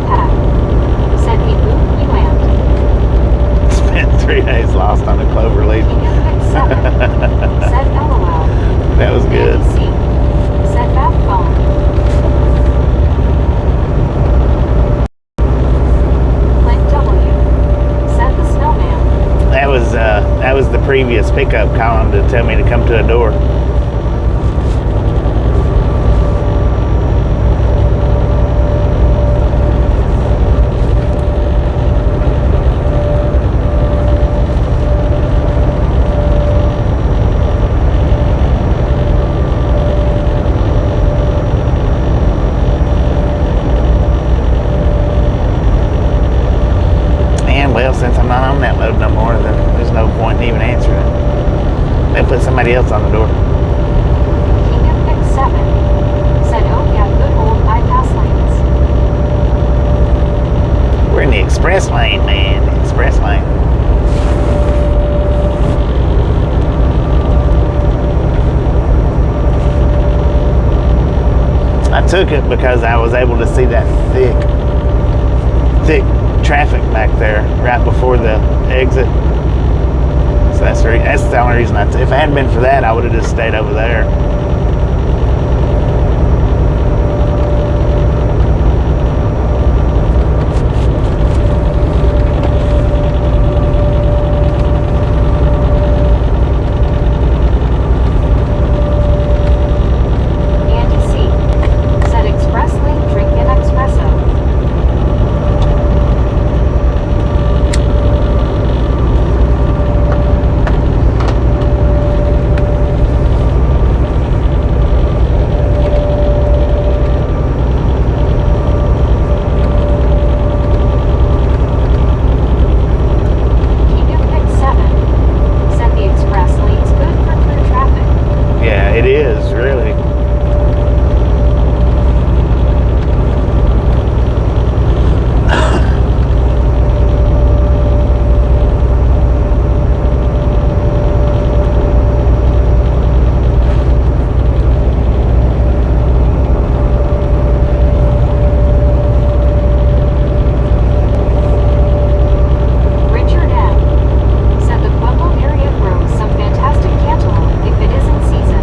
Pat. Said he moved you and. Spent 3 days lost on a clover leaf. King of Pick 7. Said LOL. That was good. ABC. Said back phone. That was the previous pickup calling to tell me to come to a door. Since I'm not on that load no more, then there's no point in even answering it. They'll put somebody else on the door. King of Pick 7 said, oh yeah, good old bypass lanes. We're in the express lane, man. The express lane. I took it because I was able to see that thick traffic back there right before the exit. So that's the only reason if it hadn't been for that, I would have just stayed over there. Andy C. said express lane drink an espresso. It is, really. Richard M. said the Pueblo area grows some fantastic cantaloupe if it is in season.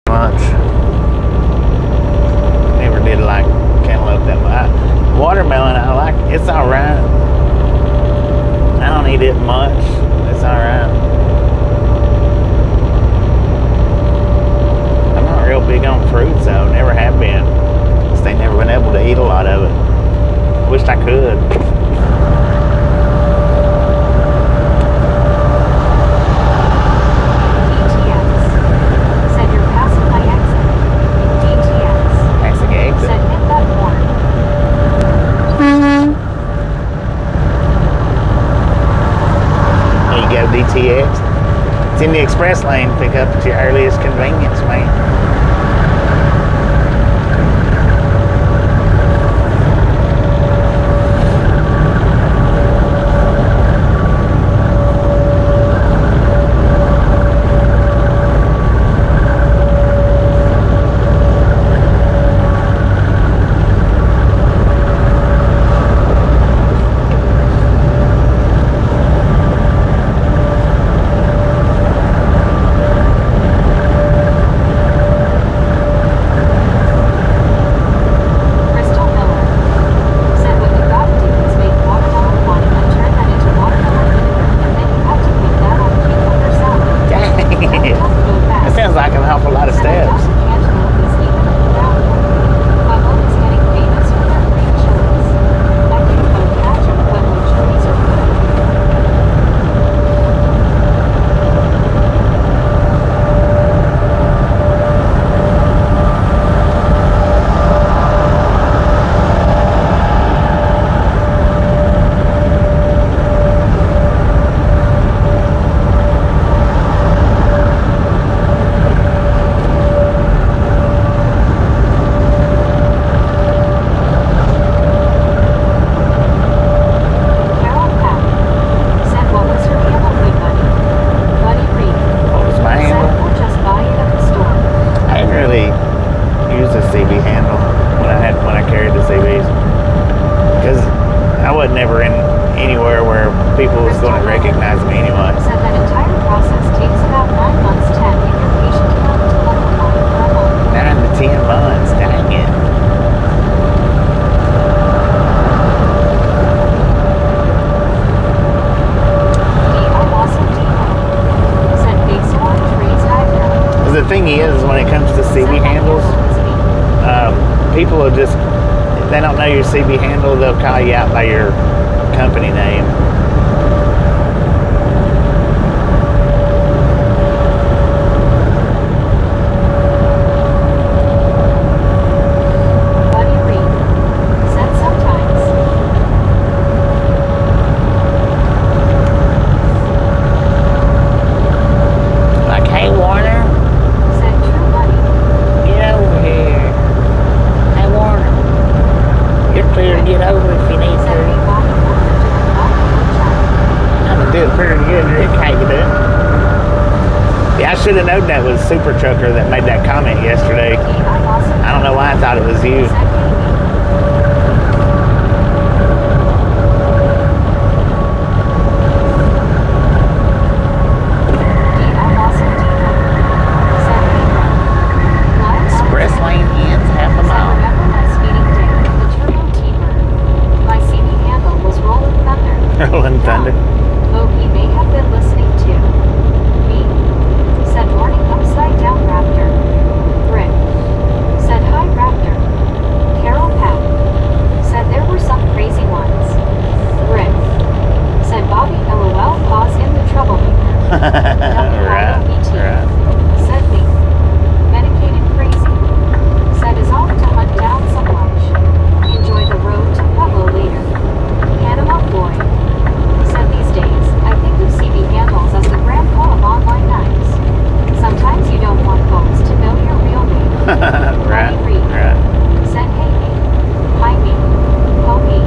Much. Never did like cantaloupe that much. Watermelon, I like. It's all right. I don't eat it much. It's all right. I'm not real big on fruits, though. Never have been. Just ain't never been able to eat a lot of it. Wished I could. Said you're passing my exit. DTX. Passing exit. Said hit that horn. in the express lane. Pick up at your earliest convenience, man. Crystal Miller said what you got to do is make watermelon wine and turn that into watermelon vinegar, and then you have to put that on cucumber salad. Dang. That sounds like an awful lot of Said I steps. doubt the cantaloupe is even in the brown one. Pueblo is getting famous for their green chilies. I think both Hatch and Pueblo chilies are good. Carol Pack said what was her handle, Big Buddy? Buddy Reed What was my said handle? we'll just buy it at the store. I didn't really use the CB handle when I carried the CBs, because I wasn't ever in anywhere where people was going to recognize me anyway. Said that entire process takes about 9 months, 10 if you're patient enough to let the wine ferment. 9 to 10 months, dang it. D.I. Lawson Depot said basil on trees eyebrow. The thing is, when it comes to CB handles, people will just, if they don't know your CB handle, they'll call you out by your company name. Buddy Reed said sometimes. Like, hey Warner, Said True Buddy. get over here. Hey Warner, you're clear to get over if you need Said to. we bought the worker doing a lot of good job. I'm doing pretty good, Rick. How you doing? Yeah, I should have known that was Super Trucker that made that comment yesterday. D.I. Lawson I don't know why I thought it was you. said maybe. D.I. Lawson Depot said maybe. Live Express lane ends half a said mile. remember my speeding day, the turbo teamer. My CB handle was Rolling Thunder. Rolling Thunder. Oh, he may have been listening to me. Said morning upside down raptor. Rick said hi raptor. Carol Pack said there were some crazy ones. Rick said Bobby LOL pause in the troublemaker. Right, WIOBT right. said me. Medicated crazy. Said is off to hunt down some lunch. Enjoy the road to Pueblo later. Panama boy said these days, I think of CB handles as the grandpa of online knives. Sometimes you don't want folks to know your real name. Right, Buddy Reed right. said hey me, hi me, ho me,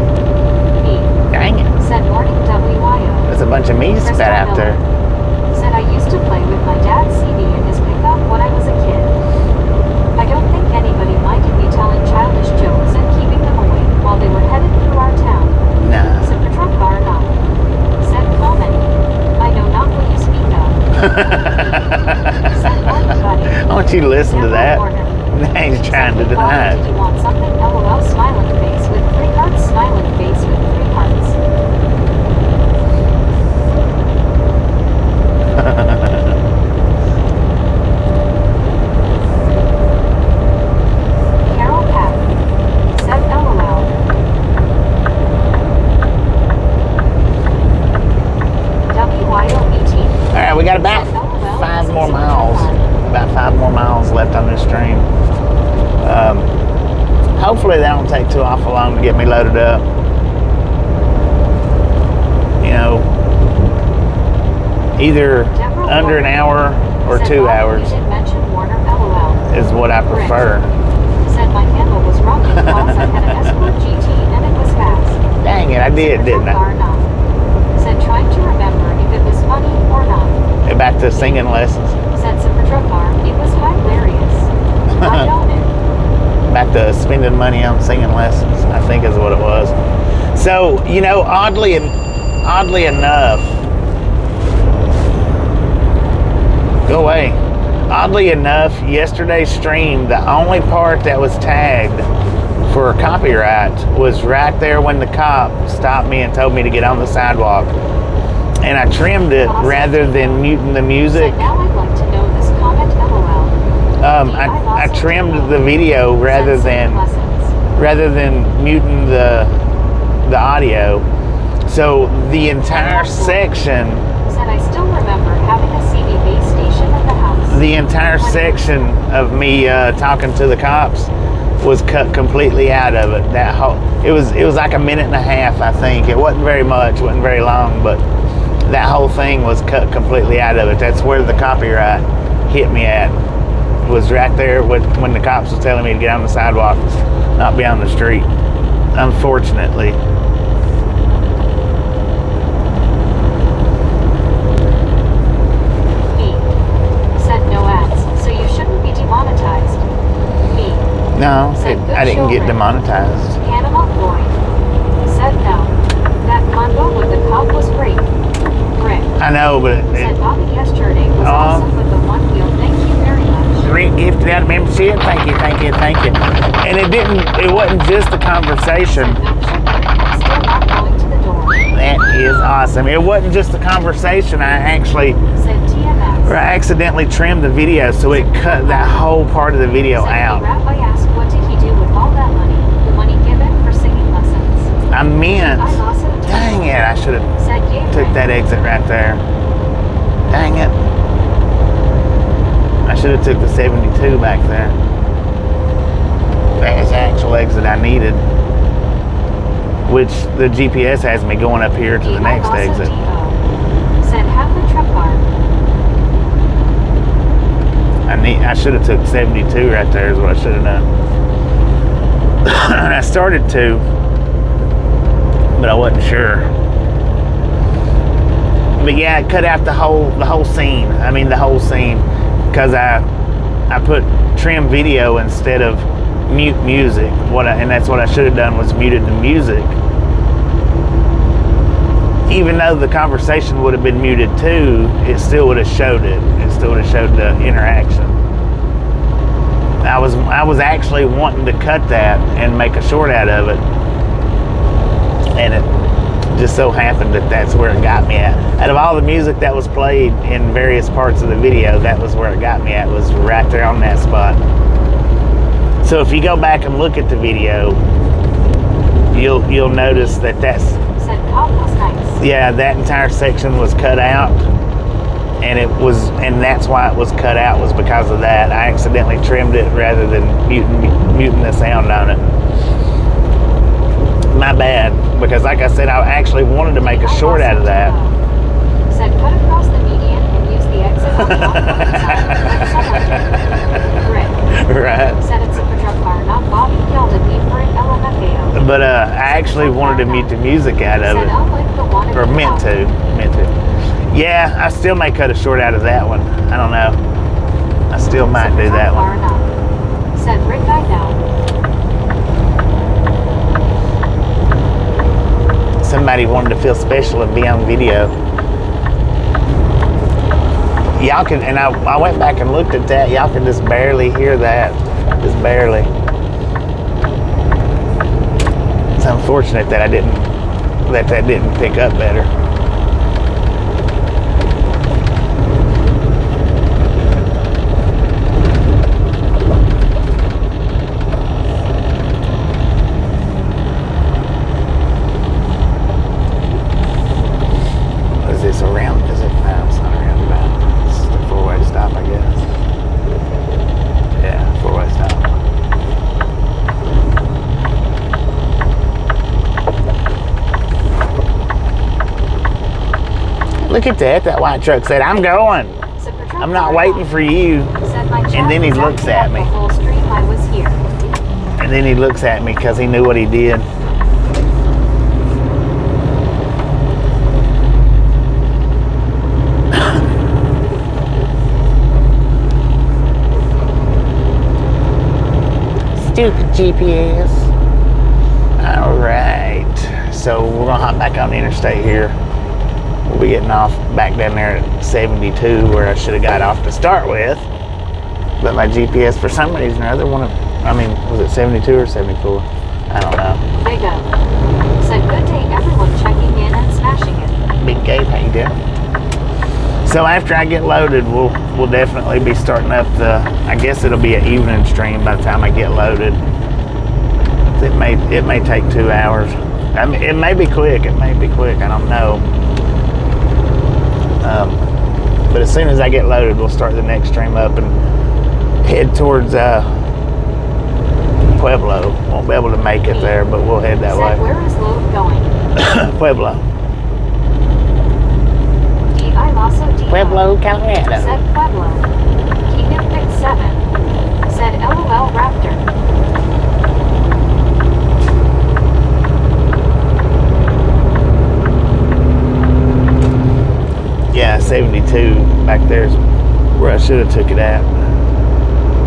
me. Dang it. Said morning WIO. There's a bunch of meat Crystal spat out Miller there. said I used to play with my dad's CD in his pickup when I was a kid. I don't think anybody minded me telling childish jokes and keeping them awake while they were headed through our town. Nah. Said Patrol car not. Said comment. I know not what you speak of. Said morning buddy. I want you to listen to that. Warner. Now he's trying to Said, deny "Bobby, it. did you want something? LOL smiling face with 3 hearts, smiling face with 3 hearts. Carol Pack said LOL. WIOBT All right, we got about said LOL 5 is more so miles. fun. About 5 more miles left on this stream. Hopefully that don't take too awful long to get me loaded up. You know, either Deborah under an hour or Said 2 Bob, hours You did mention Warner, LOL. is what I prefer. Said my handle was wrong because I had an Escort GT and it was fast. Dang it, I did, didn't I? Car not. Said trying to remember if it was funny or not. Back to singing lessons. Said Super Truck Car, it was hilarious. I own it. Back to spending money on singing lessons, I think is what it was. So, you know, oddly enough, go away. Oddly enough, yesterday's stream, the only part that was tagged for copyright was right there when the cop stopped me and told me to get on the sidewalk. And I trimmed it rather than muting the music. Said, now I'd like to know this comment, LOL. I trimmed the video rather than muting the audio. So the entire section, Said I still remember having a CD base station in the house. the entire section of me talking to the cops was cut completely out of it. That whole it was like a minute and a half, I think. It wasn't very much, wasn't very long, but that whole thing was cut completely out of it. That's where the copyright hit me at. It was right there when the cops was telling me to get on the sidewalk, not be on the street. Unfortunately. Me. Said no ads, so you shouldn't be demonetized. Me. No, Said good I didn't show, get Rick. demonetized. Panama boy. Said no. That combo with the cop was great. Rick. I know, but Said Bobby yesterday was awesome with the one wheel. Thank you very much. Rick gifted out a membership. Thank you. And it wasn't just a conversation. Said no shit, Rick. Still not going to the door. That is awesome. It wasn't just a conversation. I actually Said TMS. accidentally trimmed the video, so it cut that whole part of the video Said out. the rabbi asked what did he do with all that money? The money given for singing lessons. I meant, I lost it. dang it, I should have Said yay, took Rick. that exit right there. Dang it. I should have took the 72 back there. That was the actual exit I needed. Which the GPS has me going up here to the next exit. Said have the truck car. I should have took 72 right there is what I should have done. I started to, but I wasn't sure. But yeah, I cut out the whole scene. I mean the whole scene, because I put trim video instead of mute music. And that's what I should have done, was muted the music. Even though the conversation would have been muted too, it still would have showed it. It still would have showed the interaction. I was actually wanting to cut that and make a short out of it, and it just so happened that that's where it got me at. Out of all the music that was played in various parts of the video, that was where it got me at, was right there on that spot. So if you go back and look at the video, you'll notice that that's, Said cop was nice. yeah, that entire section was cut out, and that's why it was cut out, was because of that. I accidentally trimmed it rather than muting the sound on it. My bad, because like I said, I actually wanted to make a short out of that. Said cut across the median and use the exit on the opposite side like someone did. Rick. Right. Said it's a truck car, not Bobby yelled at me for an LMFAO. But I actually wanted to mute the music out of Said it. I'll like the one Or meant to. Yeah, I still may cut a short out of that one. I don't know. I still might do that one. Said Rick, I know. Somebody wanted to feel special and be on video. Y'all can, and I went back and looked at that. Y'all can just barely hear that. Just barely. It's unfortunate that that didn't pick up better. Is this around? Is it? No, it's not a roundabout. It's the four-way stop, I guess. Yeah, four-way stop. Look at that. That white truck said, I'm going. I'm not waiting for you. And then he looks at me. And then he looks at me because he knew what he did. Stupid GPS. Alright. So we're going to hop back on the interstate here. We'll be getting off back down there at 72 where I should have got off to start with. But my GPS, for some reason or other, was it 72 or 74? I don't know. Big O said, good day everyone checking in and smashing it. Big Gabe, how you doing? So after I get loaded, we'll definitely be starting up I guess it'll be an evening stream by the time I get loaded. It may take 2 hours. I mean, it may be quick. I don't know. But as soon as I get loaded, we'll start the next stream up and head towards Pueblo. Won't be able to make it there, but we'll head that way. Where is load going? Pueblo. Pueblo, Colorado. Said Pueblo. Keegan Pick 7. Said LOL Raptor. Yeah, 72 back there's where I should have took it at.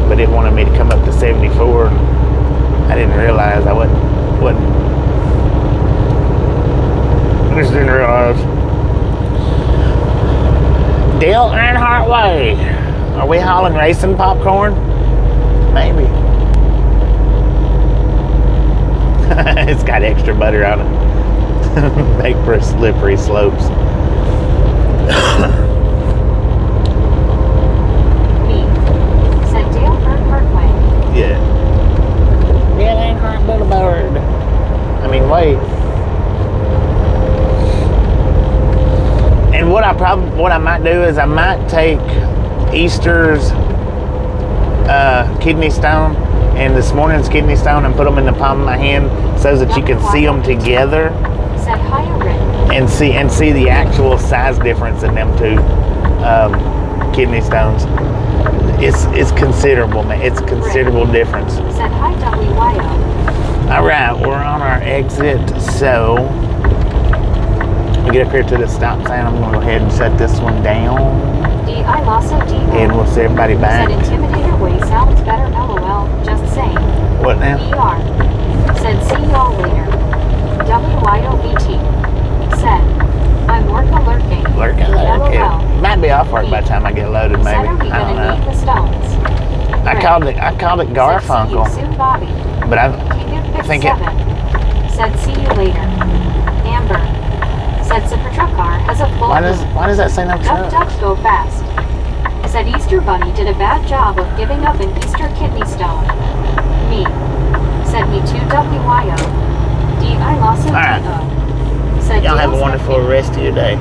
But it wanted me to come up to 74 and I didn't realize I wasn't I just didn't realize. Dale Earnhardt Way. Are we hauling racing popcorn? Maybe. It's got extra butter on it. Make for slippery slopes. Me. Said Dale Earnhardt Way. Yeah. Dale Earnhardt Boulevard. Wait. And what I might do is I might take Easter's kidney stone and this morning's kidney stone and put them in the palm of my hand so that you can see them together. Said higher written. And see the actual size difference in them two kidney stones. It's considerable, man. It's a considerable difference. Said hi WYO. All right, we're on our exit, so we get up here to the stop sign. I'm going to go ahead and set this one down. D.I. Lasso D. And we'll see everybody back. Said Intimidator Way sounds better, LOL. Just saying. What now? VR. Said see y'all later. WYOBT. Said I'm work alerting. Lurking. LOL. Might be off work by the time I get loaded, maybe. Said are we I don't gonna need know. the stones? I called it Garfunkel, Said see you soon, Bobby. but I think it. 7. Said see you later. Amber. Said Super Truck Car has a full. Why does that say no Duck truck? duck go fast. Said Easter Bunny did a bad job of giving up an Easter kidney stone. Me. Said me too WYO. D.I. Lawson All right. D.O. Said Y'all have a Dale's wonderful nephew. rest of your day.